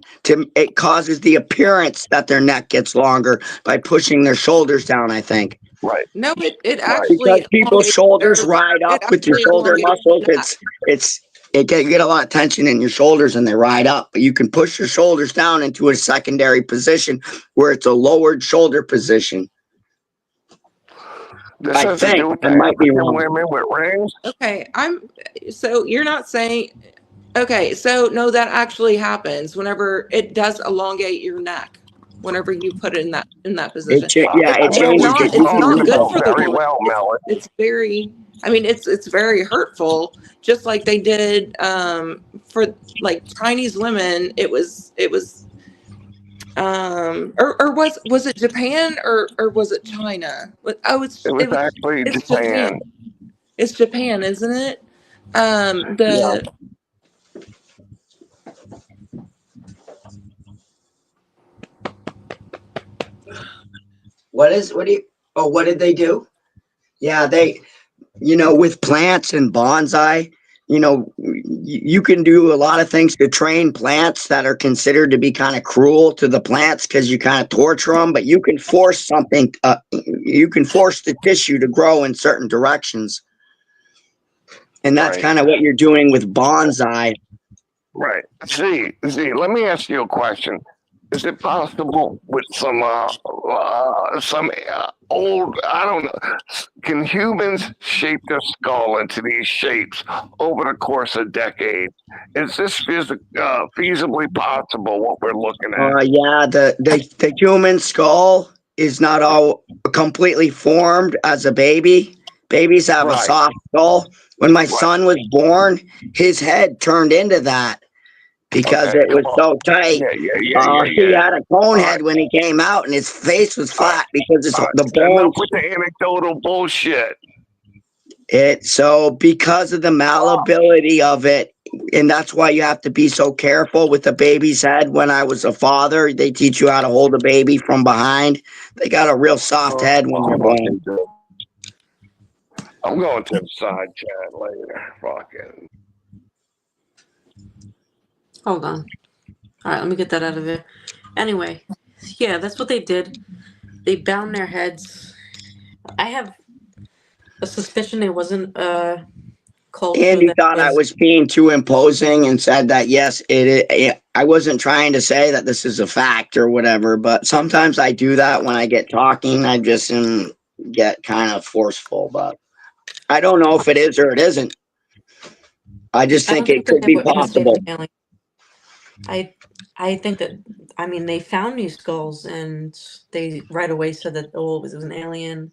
It causes the appearance that their neck gets longer by pushing their shoulders down, I think. right. No, it Because actually people's elongates shoulders their, ride it up with your actually shoulder elongates muscles. their neck. It can get a lot of tension in your shoulders and they ride up, but you can push your shoulders down into a secondary position where it's a lowered shoulder position. This I has to think do with I the might be African wrong. women with rings. Okay, so you're not saying, okay, so no, that actually happens whenever it does elongate your neck, whenever you put it in that position. It I know what changes you're it. It's talking not good about for the very woman. well, Melody. It's very, I mean, it's very hurtful, just like they did for like Chinese women. It was or was it Japan or was it China? Oh, It was actually it's Japan. It's Japan, isn't it? Yeah. What do you, oh, what did they do? Yeah, with plants and bonsai, you can do a lot of things to train plants that are considered to be kind of cruel to the plants because you kind of torture them, but you can force you can force the tissue to grow in certain directions. And that's Right. kind of what you're doing with bonsai. Right. Z, let me ask you a question. Is it possible with some old, I don't know, can humans shape their skull into these shapes over the course of decades? Is this feasibly possible, what we're looking at? Yeah, the human skull is not all completely formed as a baby. Babies have a Right, soft skull. When my right. son was born, his head turned into that because Okay. it was Well, so tight. He yeah. had a cone All head right. when he came out, and his face was All right. flat because All the right. Enough bones. with the anecdotal bullshit. So because of the malleability of it, and that's why you have to be so careful with the baby's head. When I was a father, they teach you how to hold a baby from behind. They got a real soft head when they're born. I'm going to the side chat later. Fucking. Hold on. All right, let me get that out of there. Anyway, yeah, that's what they did. They bound their heads. I have a suspicion it wasn't a culture Andy that thought I was. was being too imposing and said that, yes, I wasn't trying to say that this is a fact or whatever, but sometimes I do that when I get talking. I just get kind of forceful, but I don't know if it is or it isn't. I just I think don't it think that could they be were possible. imitating aliens. I think that, I mean, they found these skulls and they right away said that, oh, it was an alien.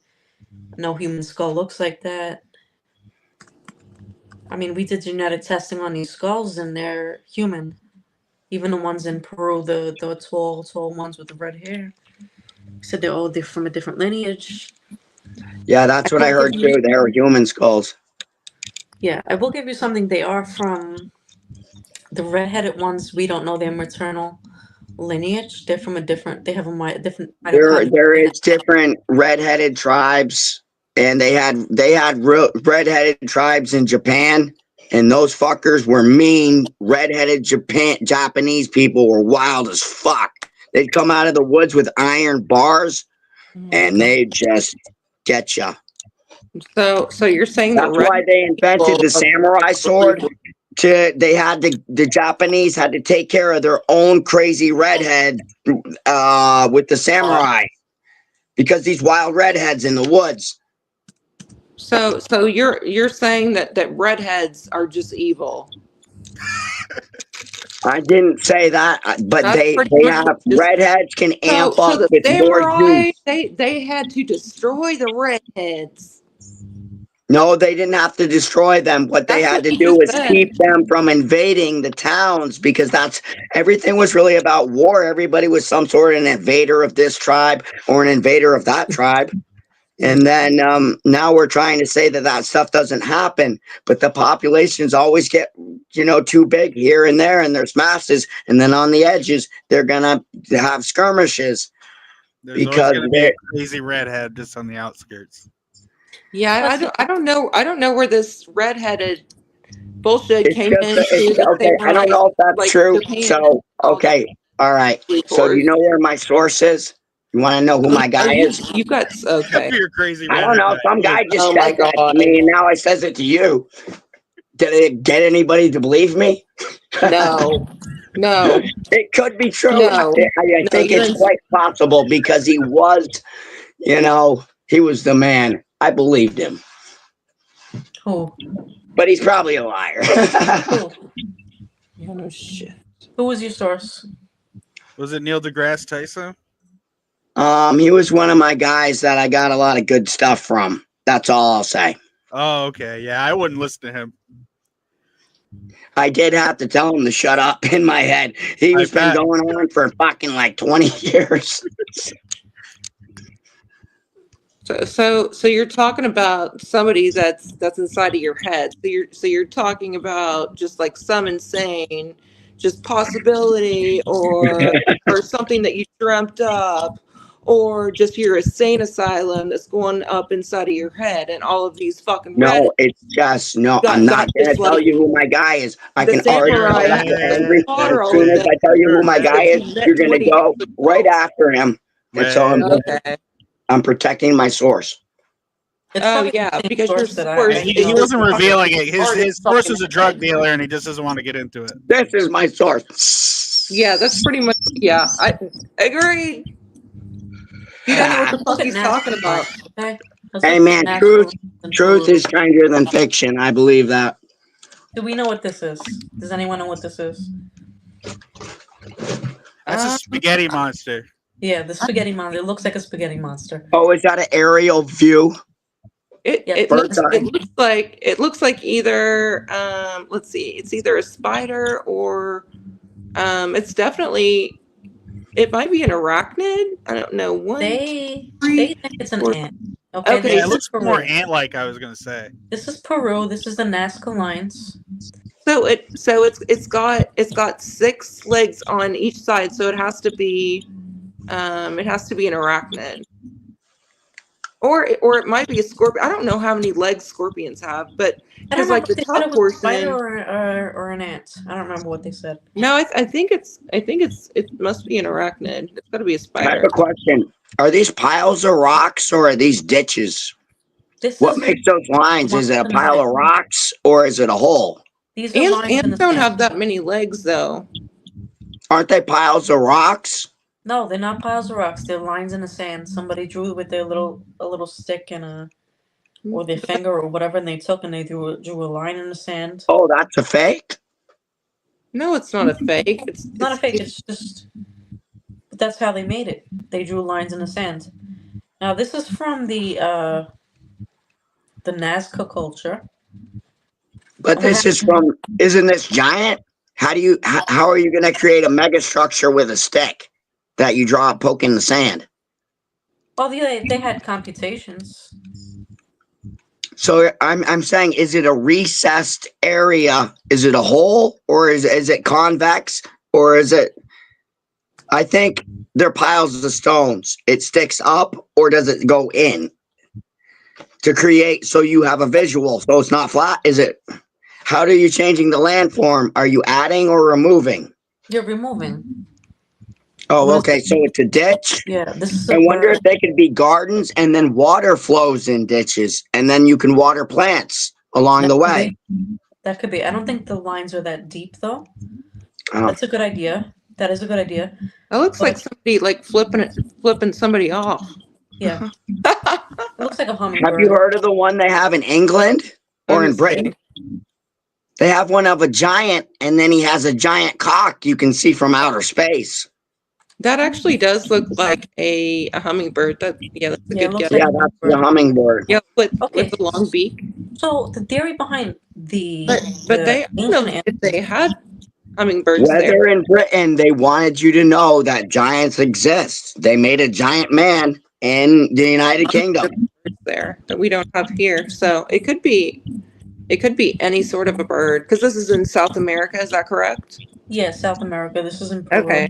No human skull looks like that. I mean, we did genetic testing on these skulls and they're human. Even the ones in Peru, the tall ones with the red hair. We said they're from a different lineage. Yeah, I that's what I will give heard you, too. They are human skulls. yeah, I will give you something. They are from the red-headed ones. We don't know their maternal lineage. They're from a different. They have a different mitochondrial There DNA. is different red-headed tribes, and they had red-headed tribes in Japan, and those fuckers were mean. Red-headed Japanese people were wild as fuck. They'd come out of the woods with iron bars, and they just get you. So you're saying that That's why they invented the samurai sword. The Japanese had to take care of their own crazy redhead with the samurai because these wild redheads in the woods. so you're saying that redheads are just evil. I didn't say that, but That's they pretty much have what you just. redheads can amp So up the with more samurai juice. they had to destroy the redheads. No, they didn't have to destroy them. What they That's had what to you do just was said. keep them from invading the towns because everything was really about war. Everybody was some sort of an invader of this tribe or an invader of that tribe. And then now we're trying to say that stuff doesn't happen, but the populations always get, too big here and there, and there's masses. And then on the edges, they're gonna have skirmishes There's always because going to be a crazy redhead just on the outskirts. Yeah, Listen, I don't know where this redheaded bullshit it's came just into the okay. I don't samurai, know if that's like true. Japan. So okay, all right. So do you know where my source is? You want to know who my guy is? You got okay. You're crazy I don't redhead. know. Some guy just Oh said my that god. to me, and now I says it to you. Did it get anybody to believe me? No. No. It could be true. No. I No, think you're it's in quite possible because he was, he was the man. I believed him, who? but he's probably a liar. Who? oh, no shit. Who was your source? Was it Neil deGrasse Tyson? He was one of my guys that I got a lot of good stuff from. That's all I'll say. Oh, okay. Yeah, I wouldn't listen to him. I did have to tell him to shut up in my head. He's been bet. going on for fucking like 20 years. So you're talking about somebody that's inside of your head. So you're talking about just like some insane, just possibility or something that you dreamt up, or just your insane asylum that's going up inside of your head, and all of these fucking red No, it's just no. I'm got not gonna just tell like you who my guy is. I the can already tell samurai that have you're to angry. As slaughter all soon of as them. I tell you who my guy is, It's net you're gonna 20 go years right ago. after him. And so Okay. I'm protecting my source. It's Oh probably the yeah, same because your source that source I He know. wasn't revealing it. Hard His as source fucking is a drug head. dealer, and he just doesn't want to get into it. This is my source. Yeah, that's pretty much. Yeah, I agreed. He doesn't know what the Look fuck at he's talking national about. lines, okay? Let's Hey look man, at truth national and truth Peru. is kinder than fiction. I believe that. Do we know what this is? Does anyone know what this is? That's a spaghetti monster. Yeah, the spaghetti monster. It looks like a spaghetti monster. Oh, is that an aerial view? It Bird's eye? looks like either let's see, it's either a spider or it's definitely, it might be an arachnid. I don't know. They three, think it's an four. ant. Okay, Okay, Yeah, it this looks is Peru. more ant-like. I was gonna say. This is Peru. This is the Nazca lines. So it's got 6 legs on each side, so it has to be an arachnid. Or it might be a scorpion. I don't know how many legs scorpions have, but I don't because remember like the if they said top it was a spider portion. or an ant. I don't remember what they said. No, I think it must be an arachnid. It's got to be a I have spider. a question. Are these piles of rocks or are these ditches? This What is makes those lines? Is it a in the pile of sand. rocks or is it a hole? These are lines in Ants the don't sand. have that many legs though. Aren't they piles of rocks? No, they're not piles of rocks. They're lines in the sand. Somebody drew with their little stick and or their finger or whatever, and they took and they drew a line in the sand. Oh, that's a fake? No, it's not a fake. It's not a fake. It's just. But that's how they made it. They drew lines in the sand. Now this is from the Nazca culture. But this is from, isn't this giant? How are you going to create a mega structure with a stick that you draw a poke in the sand? Well, they had computations. So I'm saying, is it a recessed area? Is it a hole or is it convex or is it? I think they're piles of stones. It sticks up or does it go in to create so you have a visual? So it's not flat. Is it? How are you changing the landform? Are you adding or removing? You're removing. Oh, okay. So it's a ditch. Yeah, this is. I wonder if they could be gardens and then water flows in ditches and then you can water plants along the way. That could be. I don't think the lines are that deep though. Oh. That's a good idea. That is a good idea. It looks like somebody like flipping somebody off. Yeah. It looks like a hummingbird. Have you heard of the one they have in England or in Britain? They have one of a giant and then he has a giant cock you can see from outer space. That actually does look like a hummingbird. That's a good guess. Yeah, that's the hummingbird. Yeah, with the long beak. So the theory behind the but they, I don't know if they had hummingbirds Whether there. in Britain, they wanted you to know that giants exist. They made a giant man in the United Kingdom. There that we don't have here. So it could be any sort of a bird because this is in South America. Is that correct? Yeah, South America. This is in Peru. Okay.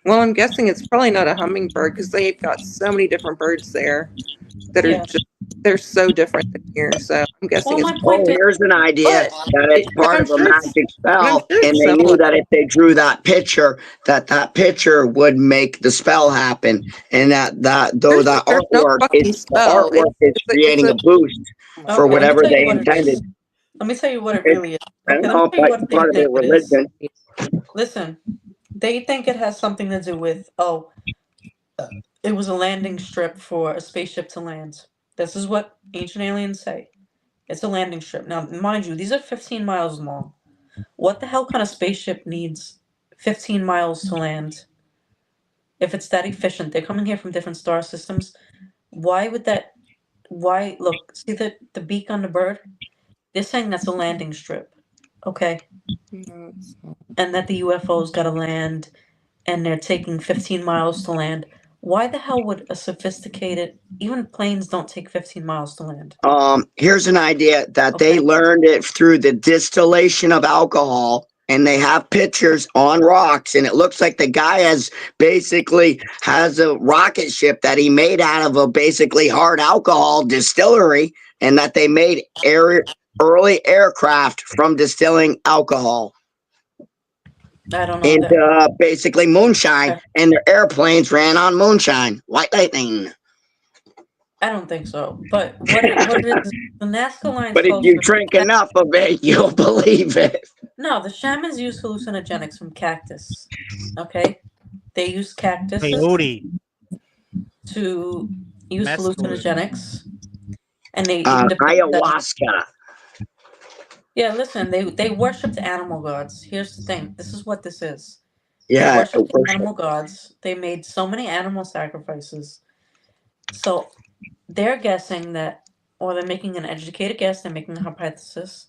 Well, I'm guessing it's probably not a hummingbird because they've got so many different birds there that are just, they're so different than here. So I'm guessing Here's an idea that it's part of a magic spell, and they knew that if they drew that picture would make the spell happen, and that artwork is creating a boost for whatever they intended. Let me tell you what it really is. I don't know if it's part of their religion. Listen, they think it has something to do with, it was a landing strip for a spaceship to land. This is what ancient aliens say. It's a landing strip. Now, mind you, these are 15 miles long. What the hell kind of spaceship needs 15 miles to land? If it's that efficient, they're coming here from different star systems. Why would that, look, see the beak on the bird? They're saying that's a landing strip. Okay. And that the UFO's got to land and they're taking 15 miles to land. Why the hell would a sophisticated, even planes don't take 15 miles to land? Here's an idea that they learned it through the distillation of alcohol and they have pictures on rocks, and it looks like the guy has a rocket ship that he made out of a basically hard alcohol distillery, and that they made early aircraft from distilling alcohol I don't know into basically moonshine, Okay. and their airplanes ran on moonshine, white lightning. I don't think so. But what it is, the Nazca Lions But if you culture. drink enough of it, you'll believe it. No, the shamans use hallucinogenics from cactus. Okay? They use cactuses Peyote. to use Mescaline. hallucinogenics. And they even depict them. Ayahuasca. Yeah, listen, they worshipped animal gods. Here's the thing. This is what this is. They Yeah, worshipped worship. animal gods. They made so many animal sacrifices. So they're guessing that, or they're making an educated guess, they're making a hypothesis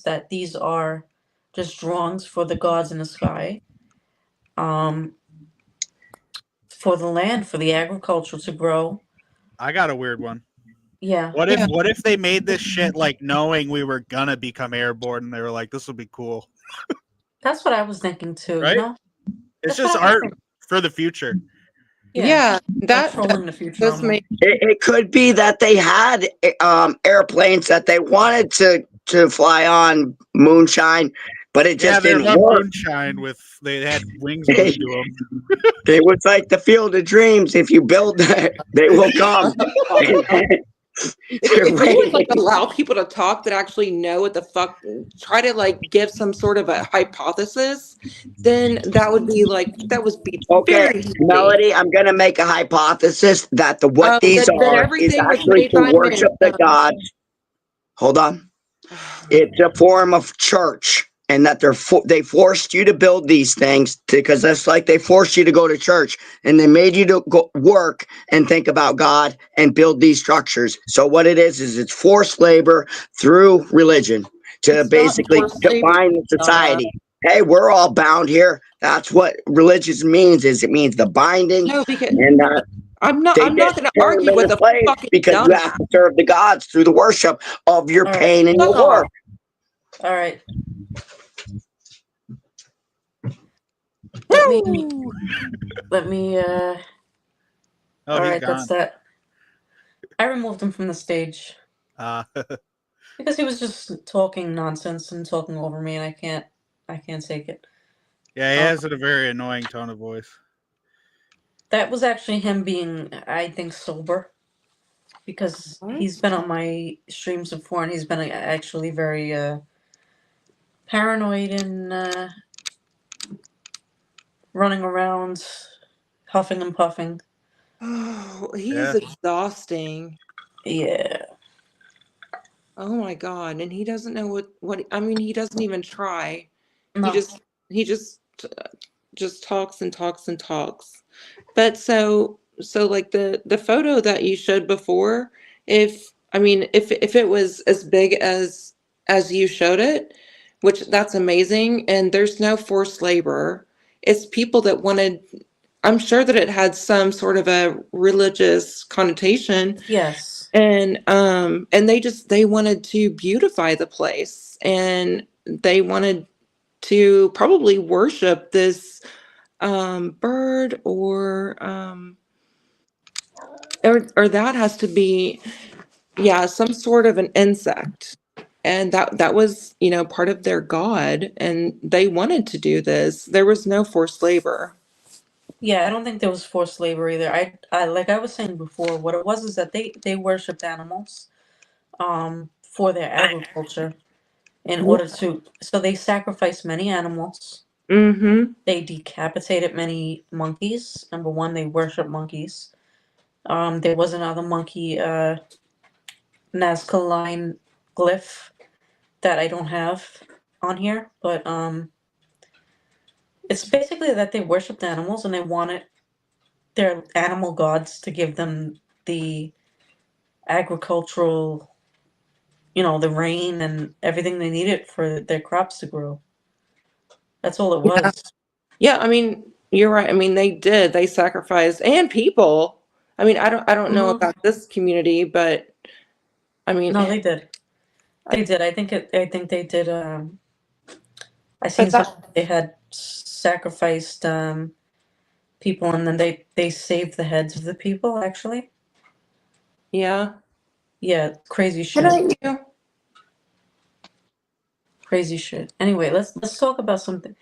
that these are just drawings for the gods in the sky, for the land, for the agriculture to grow. I got a weird one. Yeah. What if they made this shit like knowing we were gonna become airborne, and they were like, "This will be cool," That's what I was thinking too, right? you know? It's That's what just I was art thinking. for the future. Yeah, They're that trolling the future. does make It could be that they had airplanes that they wanted to fly on moonshine, but it Yeah, just they didn't love work. moonshine with they had wings glued to them. It was like the field of dreams. If you build that, they will come. if you would like allow people to talk that actually know what the fuck, try to like give some sort of a hypothesis, then that would be Okay, very easy. Melody, I'm gonna make a hypothesis that what these that are is everything was actually made to by worship the men. gods. Hold on. It's a form of church, and that they forced you to build these things because that's like they forced you to go to church, and they made you to go work and think about God and build these structures. So what it is it's forced labor through religion to It's not basically forced labor. define the society. Hey, we're all bound here. That's what religious means. It means the binding. No, because And I'm not going to argue with a place fucking because you dumb. have to serve the gods through the worship of your All right. pain and your Fuck work. off. All right. Let me Oh, all he's right, gone. that's that. I removed him from the stage because he was just talking nonsense and talking over me, and I can't take it. Yeah, he has a very annoying tone of voice. That was actually him being, I think, sober, because he's been on my streams before, and he's been actually very paranoid and running around, huffing and puffing. Oh, he is exhausting. Yeah. Oh my god! And he doesn't know what I mean. He doesn't even try. No. He just talks and talks and talks. But so like the photo that you showed before, if it was as big as you showed it, which that's amazing, and there's no forced labor. It's people that wanted. I'm sure that it had some sort of a religious connotation. Yes. And they wanted to beautify the place, and they wanted to probably worship this bird or that has to be some sort of an insect, and that was part of their god, and they wanted to do this. There was no forced labor. Yeah, I don't think there was forced labor either. I like I was saying before, what it was is that they worshipped animals for their agriculture in order to, so they sacrificed many animals. Mm-hmm. They decapitated many monkeys. Number one, they worship monkeys. There was another monkey Nazca line glyph that I don't have on here, but it's basically that they worshipped animals and they wanted their animal gods to give them the agricultural, the rain and everything they needed for their crops to grow. That's all it was. Yeah, I mean, you're right. I mean, they sacrificed, and people. I mean, I don't know about this community, but I mean, No, they did. They did. I think they did I seen that, something they had sacrificed people, and then they saved the heads of the people. Actually, yeah. yeah, crazy But I shit. knew. Crazy shit. Anyway, let's talk about something.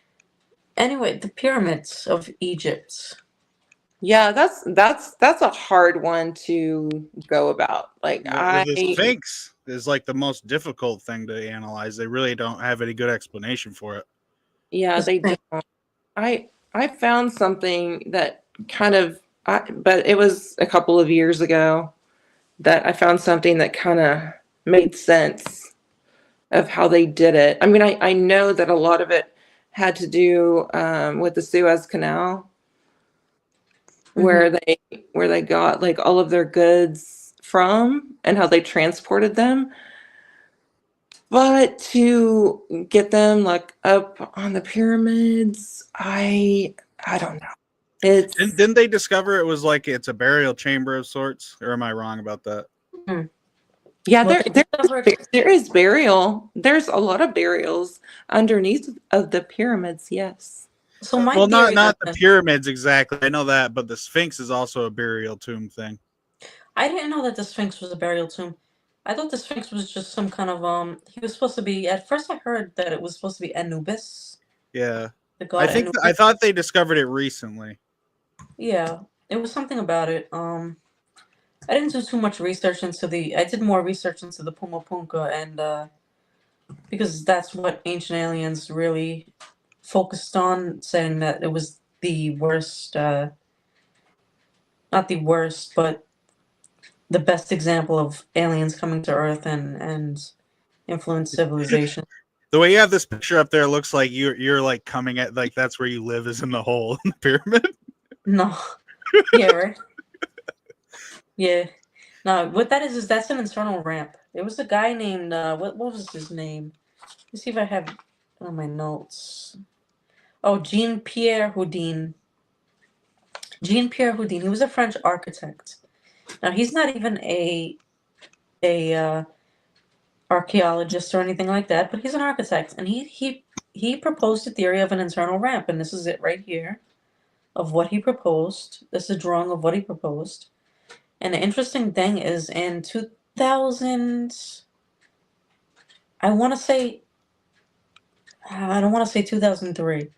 Anyway, the pyramids of Egypt. Yeah, that's a hard one to go about. Like The Sphinx is like the most difficult thing to analyze. They really don't have any good explanation for it. yeah, they don't. I found something that kind of but it was a couple of years ago that I found something that kind of made sense of how they did it. I mean, I know that a lot of it had to do with the Suez Canal, where they got like all of their goods from and how they transported them. But to get them like up on the pyramids, I don't know. It's Didn't they discover it was like it's a burial chamber of sorts? Or am I wrong about that? yeah, Well, they discovered. there is burial. There's a lot of burials underneath of the pyramids. Yes. So my Well, theory not on the this, pyramids exactly. I know that, but the Sphinx is also a burial tomb thing. I didn't know that the Sphinx was a burial tomb. I thought the Sphinx was just some kind of he was supposed to be, at first I heard that it was supposed to be Anubis, Yeah, the god I Anubis. thought they discovered it recently. Yeah, it was something about it. I didn't do too much research into I did more research into the Puma Punka, and because that's what Ancient Aliens really focused on, saying that it was the worst, not the worst, but the best example of aliens coming to Earth and influence civilization. The way you have this picture up there looks like you're like coming at like that's where you live is in the hole in the pyramid. No, yeah, right. Yeah, no. What that is that's an internal ramp. There was a guy named what was his name? Let's see if I have it on my notes. Oh, Jean-Pierre Houdin. Jean-Pierre Houdin. He was a French architect. Now he's not even a archaeologist or anything like that, but he's an architect, and he proposed a theory of an internal ramp, and this is it right here of what he proposed. This is a drawing of what he proposed. And the interesting thing is in 2000, I want to say, I don't want to say 2003,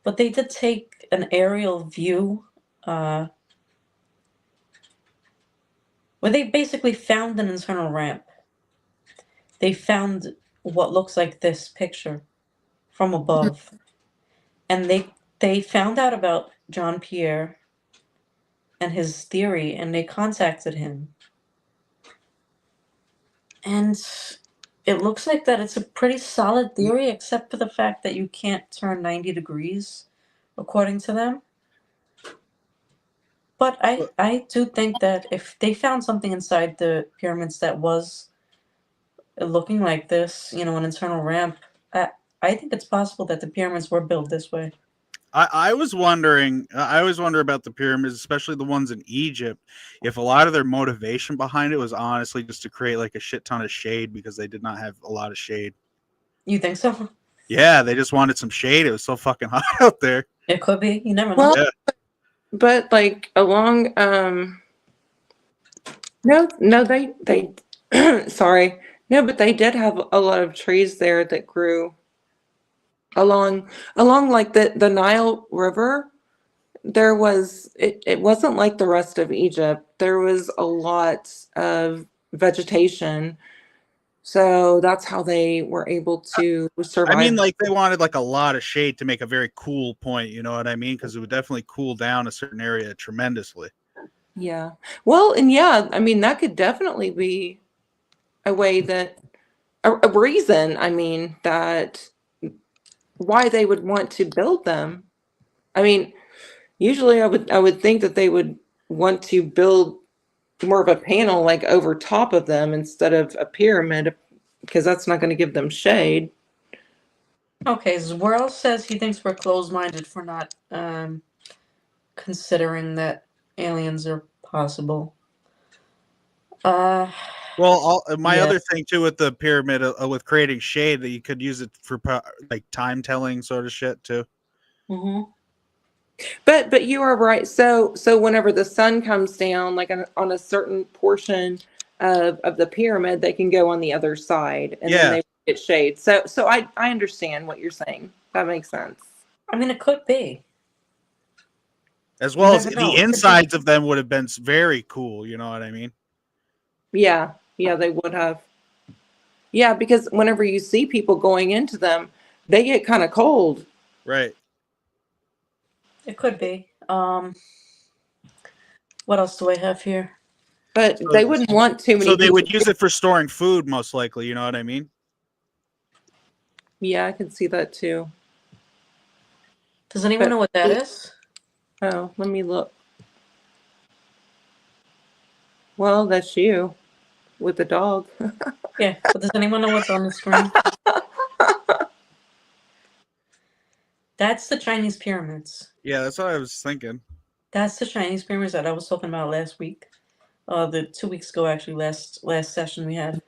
but they did take an aerial view where they basically found an internal ramp. They found what looks like this picture from above, and they found out about John Pierre and his theory, and they contacted him. And it looks like that it's a pretty solid theory, except for the fact that you can't turn 90 degrees, according to them. But I do think that if they found something inside the pyramids that was looking like this, an internal ramp, I think it's possible that the pyramids were built this way. I was wondering. I always wonder about the pyramids, especially the ones in Egypt. If a lot of their motivation behind it was honestly just to create like a shit ton of shade because they did not have a lot of shade. You think so? Yeah, they just wanted some shade. It was so fucking hot out there. It could be. You never know. Well, Yeah. but like along no they sorry. No, but they did have a lot of trees there that grew along like the Nile River. There was it wasn't like the rest of Egypt. There was a lot of vegetation. So that's how they were able to survive. I mean, like they wanted like a lot of shade to make a very cool point. You know what I mean? Because it would definitely cool down a certain area tremendously. Yeah. Well, and yeah, I mean, that could definitely be a way that a reason, I mean, that why they would want to build them. I mean, usually I would think that they would want to build more of a panel like over top of them instead of a pyramid because that's not going to give them shade. Okay, Zwirl says he thinks we're closed-minded for not considering that aliens are possible. Well, my Yeah. other thing too with the pyramid, with creating shade, that you could use it for like time telling sort of shit too. Mm-hmm. But you are right. So whenever the sun comes down, like on a certain portion of the pyramid, they can go on the other side, and then Yeah, they get shade. So I understand what you're saying. That makes sense. I mean, it could be. as You well as never the know. It could be. insides of them would have been very cool. You know what I mean? Yeah, they would have. Yeah, because whenever you see people going into them, they get kind of cold. Right. It could be. What else do I have here? But So, they wouldn't want too so many they people. would use it for storing food, most likely. You know what I mean? Yeah, I can see that too. Does anyone But know what that is? oh, let me look. Well, that's you with the dog. Yeah, but does anyone know what's on the screen? That's the Chinese pyramids. Yeah, that's what I was thinking. That's the Chinese pyramids that I was talking about last week. The 2 weeks ago, actually, last session we had.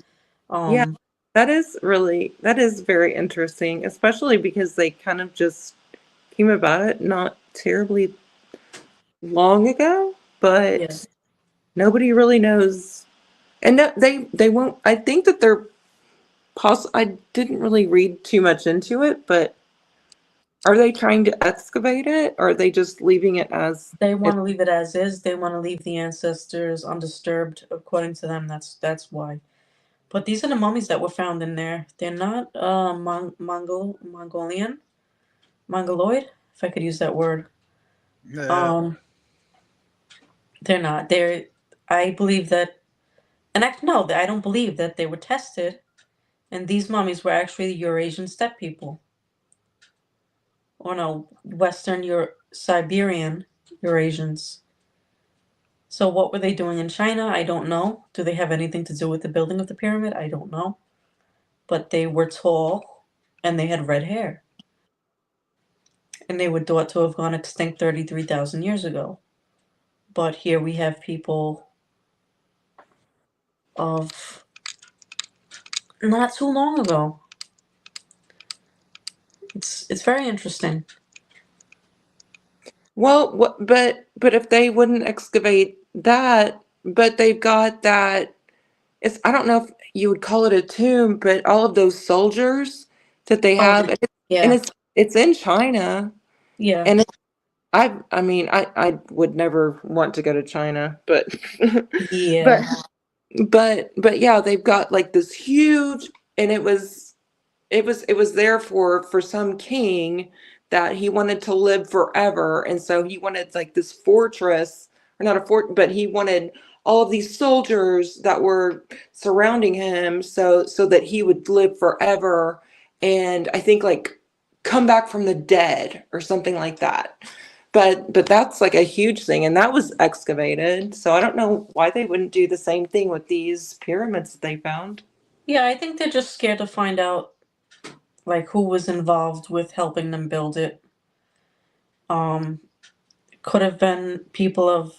Yeah, that is very interesting, especially because they kind of just came about it not terribly long ago, Yeah. but nobody really knows. And no, they won't. I think that they're I didn't really read too much into it, but are they trying to excavate it, or are they just leaving it as They want to leave it as is. They want to leave the ancestors undisturbed, according to them. That's why. But these are the mummies that were found in there. They're not Mongolian, Mongoloid, if I could use that word. Um, they're not. I believe that, and no, I don't believe that they were tested, and these mummies were actually the Eurasian steppe people, or no, Siberian Eurasians. So what were they doing in China? I don't know. Do they have anything to do with the building of the pyramid? I don't know. But they were tall, and they had red hair. And they were thought to have gone extinct 33,000 years ago. But here we have people of not too long ago. It's very interesting. Well, but if they wouldn't excavate that, but they've got that. I don't know if you would call it a tomb, but all of those soldiers that they have, and Yeah. it's in China, Yeah. and I mean, I would never want to go to China, but Yeah. but yeah, they've got like this huge, and it was there for some king that he wanted to live forever, and so he wanted like this fortress, or not a fort, but he wanted all of these soldiers that were surrounding him, so that he would live forever, and I think like come back from the dead or something like that. But that's like a huge thing, and that was excavated, so I don't know why they wouldn't do the same thing with these pyramids that they found. Yeah, I think they're just scared to find out like who was involved with helping them build it. Could have been people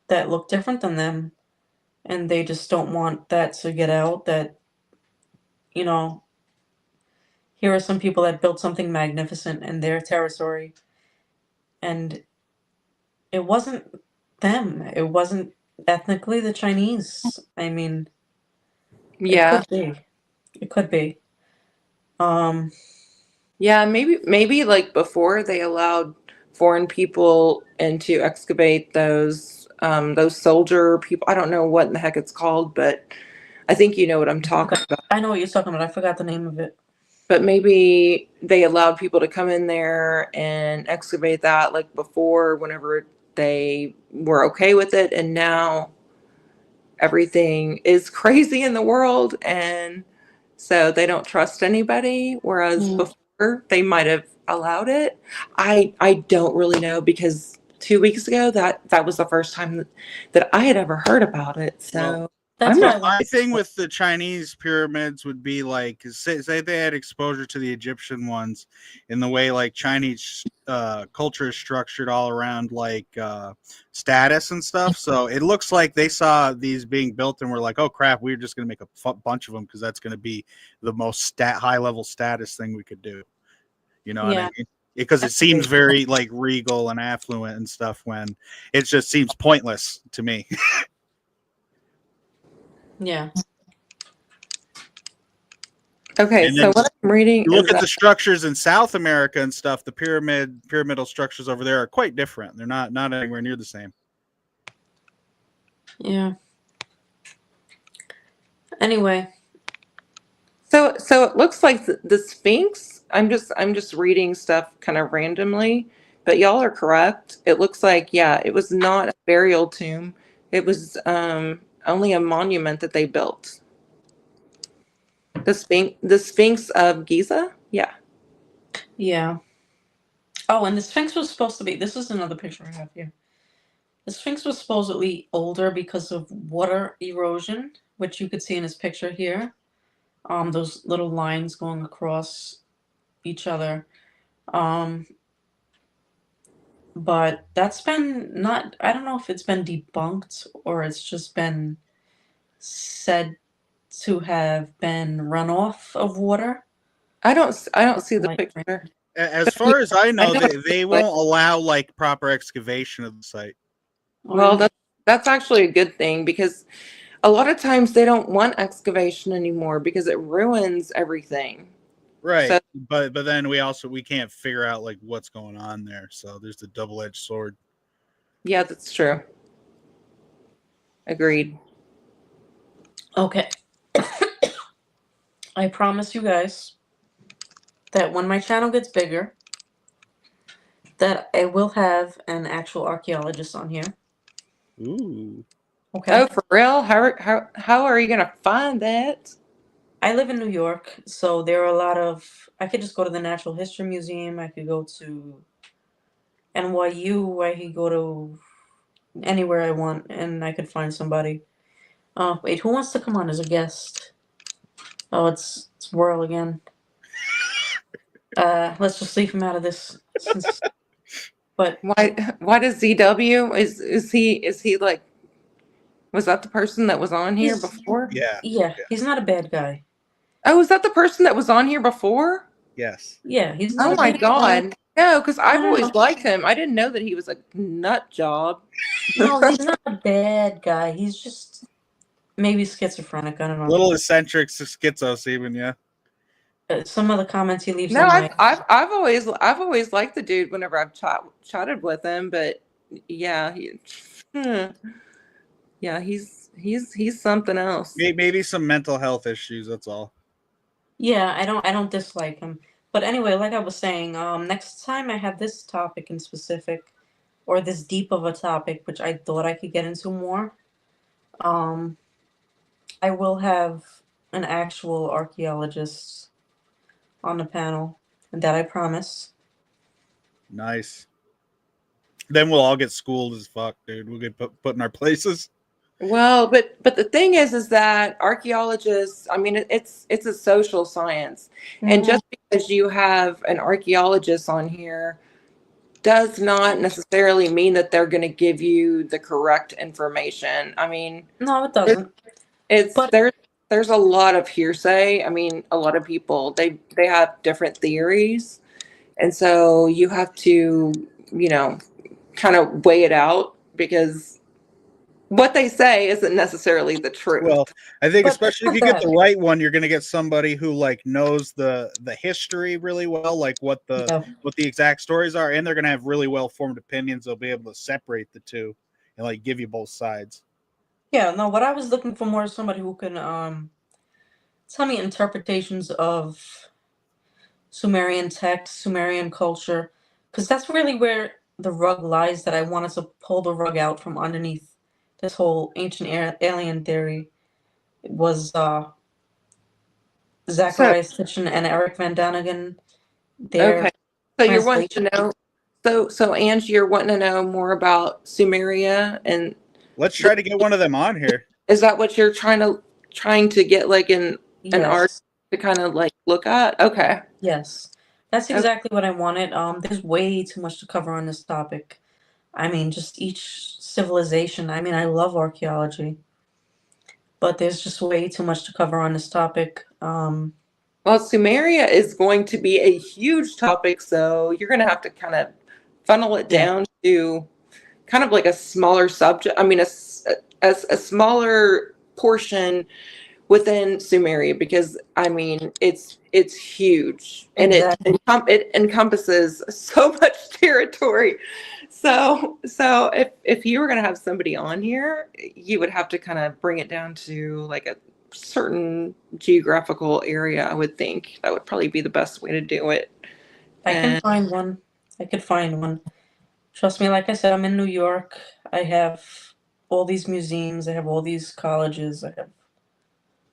that look different than them, and they just don't want that to get out, that, you know, here are some people that built something magnificent in their territory, and it wasn't them. It wasn't ethnically the Chinese. I mean, it Yeah. could be. It could be. Yeah, maybe like before they allowed foreign people in to excavate those soldier people. I don't know what in the heck it's called, but I think you know what I'm talking about. I know what you're talking about. I forgot the name of it. But maybe they allowed people to come in there and excavate that like before, whenever they were okay with it, and now everything is crazy in the world, and so they don't trust anybody, whereas before they might have allowed it. I don't really know, because 2 weeks ago that was the first time that I had ever heard about it. So That's I'm why I not. want My thing with the Chinese pyramids would be like, say they had exposure to the Egyptian ones, in the way like Chinese culture is structured all around like status and stuff. So it looks like they saw these being built and were like, oh crap, we're just going to make a bunch of them because that's going to be the most high level status thing we could do. You know what I yeah. mean? Because it seems very like regal and affluent and stuff when it just seems pointless to me. Yeah. Okay, And so then what I'm reading you is look at that the structures in South America and stuff, the pyramidal structures over there are quite different. They're not anywhere near the same. Yeah. Anyway, so it looks like the Sphinx. I'm just reading stuff kind of randomly, but y'all are correct. It looks like, yeah, it was not a burial tomb. It was only a monument that they built. The Sphinx of Giza. Yeah. yeah. Oh, and the Sphinx was supposed to be. This is another picture I have here. The Sphinx was supposedly older because of water erosion, which you could see in his picture here. Those little lines going across each other. Um, but that's been not. I don't know if it's been debunked or it's just been said to have been runoff of water. I don't see the Like, picture. As But I mean, far as I I know, know they won't allow like proper excavation of the site. well, that's actually a good thing because a lot of times they don't want excavation anymore because it ruins everything. So Right. But then we can't figure out like what's going on there. So there's the double-edged sword. yeah, that's true. Agreed. Okay. I promise you guys that when my channel gets bigger, that I will have an actual archaeologist on here. Ooh. Okay. Oh, for real? How are you gonna find that? I live in New York, so there are a lot of. I could just go to the Natural History Museum. I could go to NYU. I could go to anywhere I want, and I could find somebody. Wait, who wants to come on as a guest? Oh, it's Whirl again. Let's just leave him out of this. But Why does ZW is he like, was that the person that was on here he's before? yeah, he's not a bad guy. Oh, is that the person that was on here before? Yes. Yeah, he's not Oh a my bad guy. God. No, because I've No, always liked him. I didn't know that he was a nut job. no, he's not a bad guy. He's just maybe schizophrenic. I don't know. Little eccentric schizos even, yeah. Some of the comments he leaves No, on I've always liked the dude whenever I've chatted with him, but yeah, yeah, he's something else. Maybe some mental health issues, that's all. Yeah, I don't dislike him. But anyway, like I was saying, next time I have this topic in specific, or this deep of a topic, which I thought I could get into more, um, I will have an actual archaeologist on the panel, and that I promise. Nice. Then we'll all get schooled as fuck, dude. We'll get put in our places. Well, but the thing is that archaeologists, I mean, it's a social science, and just because you have an archaeologist on here does not necessarily mean that they're going to give you the correct information. I mean, No, it doesn't. it's But there's a lot of hearsay. I mean, a lot of people they have different theories, and so you have to, kind of weigh it out because what they say isn't necessarily the truth. Well, I think But especially if you get the right one, you're going to get somebody who like knows the history really well, like what the exact stories are, and they're going to have really well formed opinions. They'll be able to separate the two and like give you both sides. yeah, no, what I was looking for more is somebody who can tell me interpretations of Sumerian text, Sumerian culture, because that's really where the rug lies that I wanted to pull the rug out from underneath this whole ancient alien theory. It was Zachariah Sitchin and Eric Van Daniken. Their Okay, so you're wanting translation. to know. So Angie, you're wanting to know more about Sumeria and. Let's try to get one of them on here. Is that what you're trying to get like an art Yes. to kind of like look at? Okay. Yes. That's Okay. exactly what I wanted. There's way too much to cover on this topic. I mean, just each civilization. I mean, I love archaeology, but there's just way too much to cover on this topic. Well, Sumeria is going to be a huge topic, so you're going to have to kind of funnel it Yeah. down to kind of like a smaller subject. I mean, a smaller portion within Sumeria, because I mean it's huge and Exactly. it encompasses so much territory. So if you were going to have somebody on here, you would have to kind of bring it down to like a certain geographical area. I would think that would probably be the best way to do it. I can And find one. I could find one. Trust me, like I said, I'm in New York. I have all these museums. I have all these colleges. I have.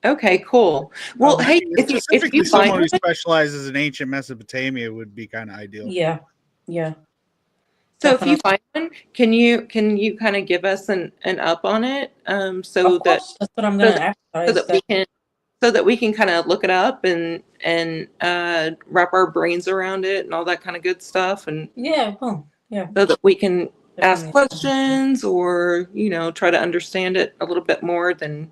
okay, cool. Well, hey, if Specifically, you find someone who one, specializes in ancient Mesopotamia would be kind of ideal. Yeah. Yeah. so if you Definitely. find one, can you kind of give us an up on it, so Of that course, that's what I'm so gonna that, advertise. we can kind of look it up and wrap our brains around it and all that kind of good stuff, and Yeah. Well. Yeah. so that we can ask Definitely. questions or try to understand it a little bit more than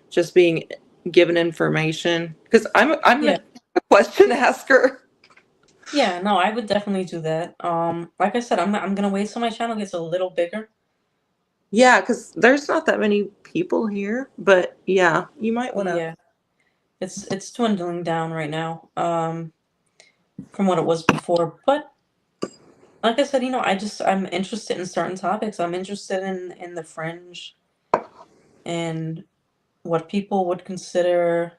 just being given information. Because I'm Yeah. a question asker. Yeah. No, I would definitely do that. Like I said, I'm gonna wait till my channel gets a little bigger. Yeah, because there's not that many people here, but yeah, you might want to. Yeah. It's dwindling down right now. From what it was before, but like I said, I'm interested in certain topics. I'm interested in the fringe and what people would consider.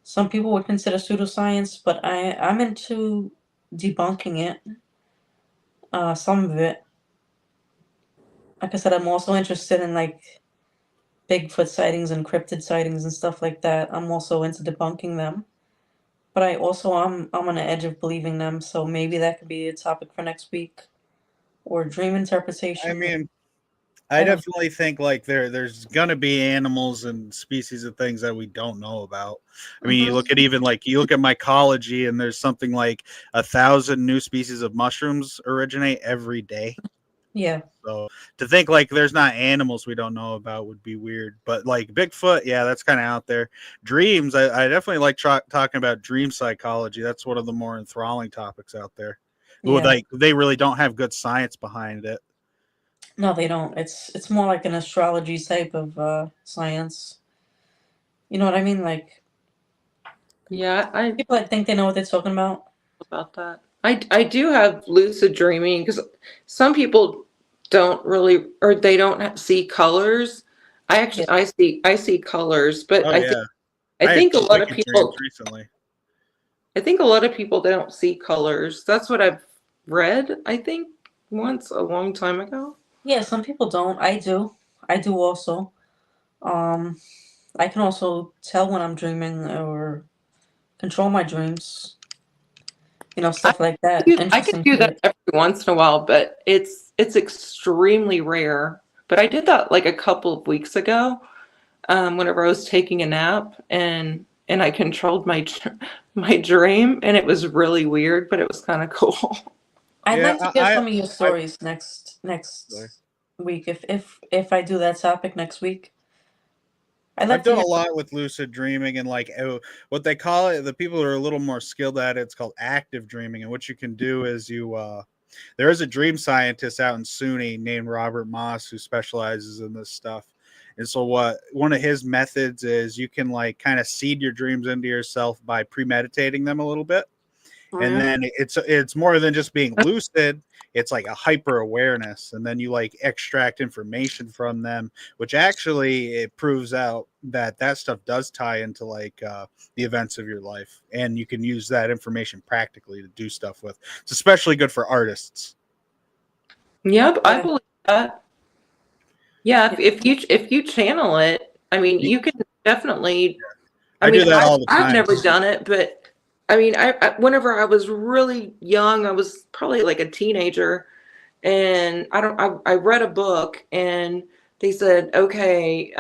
Some people would consider pseudoscience, but I'm into debunking it. Some of it. Like I said, I'm also interested in like Bigfoot sightings and cryptid sightings and stuff like that. I'm also into debunking them. But I'm on the edge of believing them, so maybe that could be a topic for next week. Or dream interpretation. I mean, I I don't. definitely think like there's gonna be animals and species of things that we don't know about. I mean, you look at mycology, and there's something like 1,000 new species of mushrooms originate every day. Yeah. So to think like there's not animals we don't know about would be weird. But like Bigfoot, yeah, that's kind of out there. Dreams, I definitely like talking about dream psychology. That's one of the more enthralling topics out there. Yeah. Like they really don't have good science behind it. No, they don't. It's more like an astrology type of science. You know what I mean? Like Yeah, I people that think they know what they're talking about. about that. I do have lucid dreaming because some people don't really, or they don't see colors. Yeah. I see colors, but Oh I yeah, think a had lot of wicked people dreams recently. I think a lot of people don't see colors. That's what I've read, I think, once a long time ago. Yeah, some people don't. I do. I do also. Um, I can also tell when I'm dreaming or control my dreams. Stuff like that. I could Interesting do that shit. every once in a while, but it's extremely rare. But I did that like a couple of weeks ago, whenever I was taking a nap, and I controlled my dream, and it was really weird, but it was kind of cool. I'd Yeah, like to hear some of your I stories next sorry. week. If I do that topic next week, I'd like I've to done hear. a lot with lucid dreaming, and like what they call it, the people who are a little more skilled at it, it's called active dreaming. And what you can do is there is a dream scientist out in SUNY named Robert Moss who specializes in this stuff. And so one of his methods is you can like kind of seed your dreams into yourself by premeditating them a little bit. And then it's more than just being lucid. It's like a hyper awareness, and then you like extract information from them, which actually it proves out that stuff does tie into like the events of your life, and you can use that information practically to do stuff with. It's especially good for artists. Yep, I Yeah. believe that. Yeah, if you channel it, I mean, you can definitely. I do that all the I've time. never done it, but I mean, whenever I was really young, I was probably like a teenager, and I read a book, and they said, okay,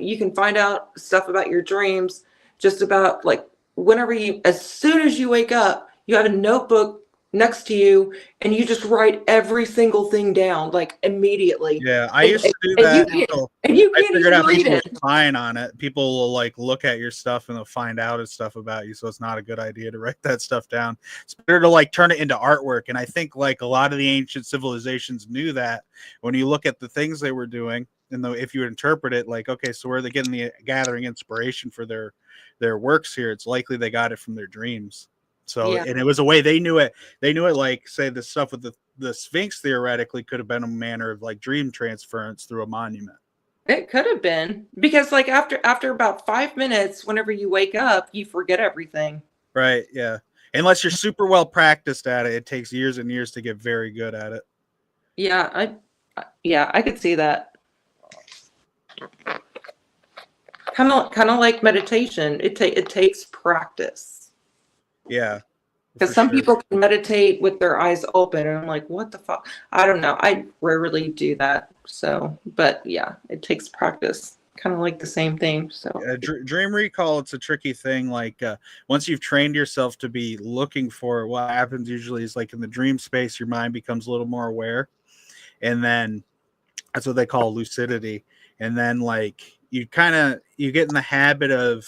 you can find out stuff about your dreams just about like whenever you, as soon as you wake up, you have a notebook next to you and you just write every single thing down like immediately. Yeah, I And, used to do and that you can't, until and you I can't figured even out read people it. were spying on it. People will like look at your stuff and they'll find out stuff about you. So it's not a good idea to write that stuff down. It's better to like turn it into artwork. And I think like a lot of the ancient civilizations knew that when you look at the things they were doing, and though if you interpret it like, okay, so where are they getting the gathering inspiration for their works here? It's likely they got it from their dreams. So, Yeah. and it was a way they knew it. They knew it like, say, the stuff with the Sphinx theoretically could have been a manner of like dream transference through a monument. It could have been because like after about 5 minutes, whenever you wake up, you forget everything. Right. Yeah. Unless you're super well practiced at it, it takes years and years to get very good at it. Yeah, I could see that. Kind of like meditation. It takes practice. Yeah. Because some people can meditate with their eyes open, and I'm like, what the fuck? I don't know. I rarely do that. So, but yeah, it takes practice. Kind of like the same thing. So, dream recall, it's a tricky thing. Like once you've trained yourself to be looking for it, what happens usually is like in the dream space, your mind becomes a little more aware, and then that's what they call lucidity. And then like you get in the habit of,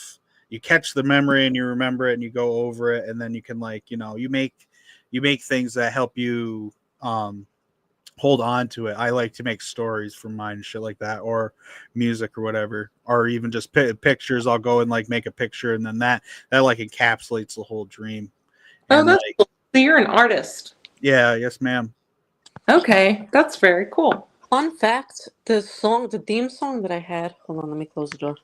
you catch the memory and you remember it and you go over it, and then you can like, you make things that help you hold on to it. I like to make stories from mine and shit like that, or music or whatever, or even just pictures. I'll go and like make a picture, and then that like encapsulates the whole dream. And that's like, cool. So you're an artist. yeah, yes, ma'am. Okay, that's very cool. Fun fact, the theme song that I had, hold on, let me close the door.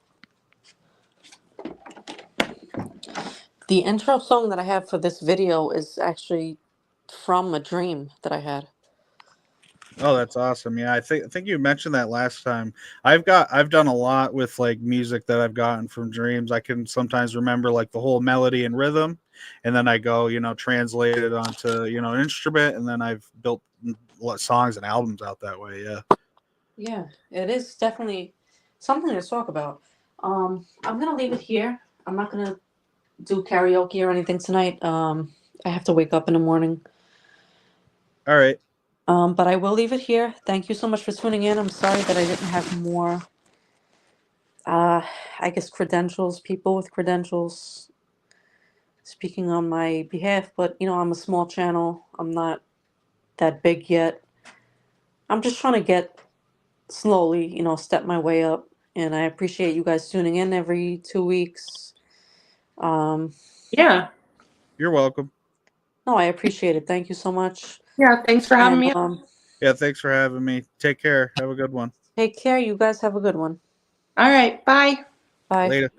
The intro song that I have for this video is actually from a dream that I had. Oh, that's awesome. Yeah, I think you mentioned that last time. I've done a lot with like music that I've gotten from dreams. I can sometimes remember like the whole melody and rhythm, and then I go, translate it onto, an instrument, and then I've built songs and albums out that way. Yeah. Yeah, it is definitely something to talk about. I'm gonna leave it here. I'm not gonna do karaoke or anything tonight. I have to wake up in the morning. All right. But I will leave it here. Thank you so much for tuning in. I'm sorry that I didn't have more, I guess, people with credentials speaking on my behalf. But, I'm a small channel. I'm not that big yet. I'm just trying to get slowly, step my way up. And I appreciate you guys tuning in every 2 weeks. Yeah. You're welcome. No, I appreciate it. Thank you so much. Yeah, thanks for having me. Yeah, thanks for having me. Take care. Have a good one. Take care. You guys have a good one. All right. Bye. Bye. Later.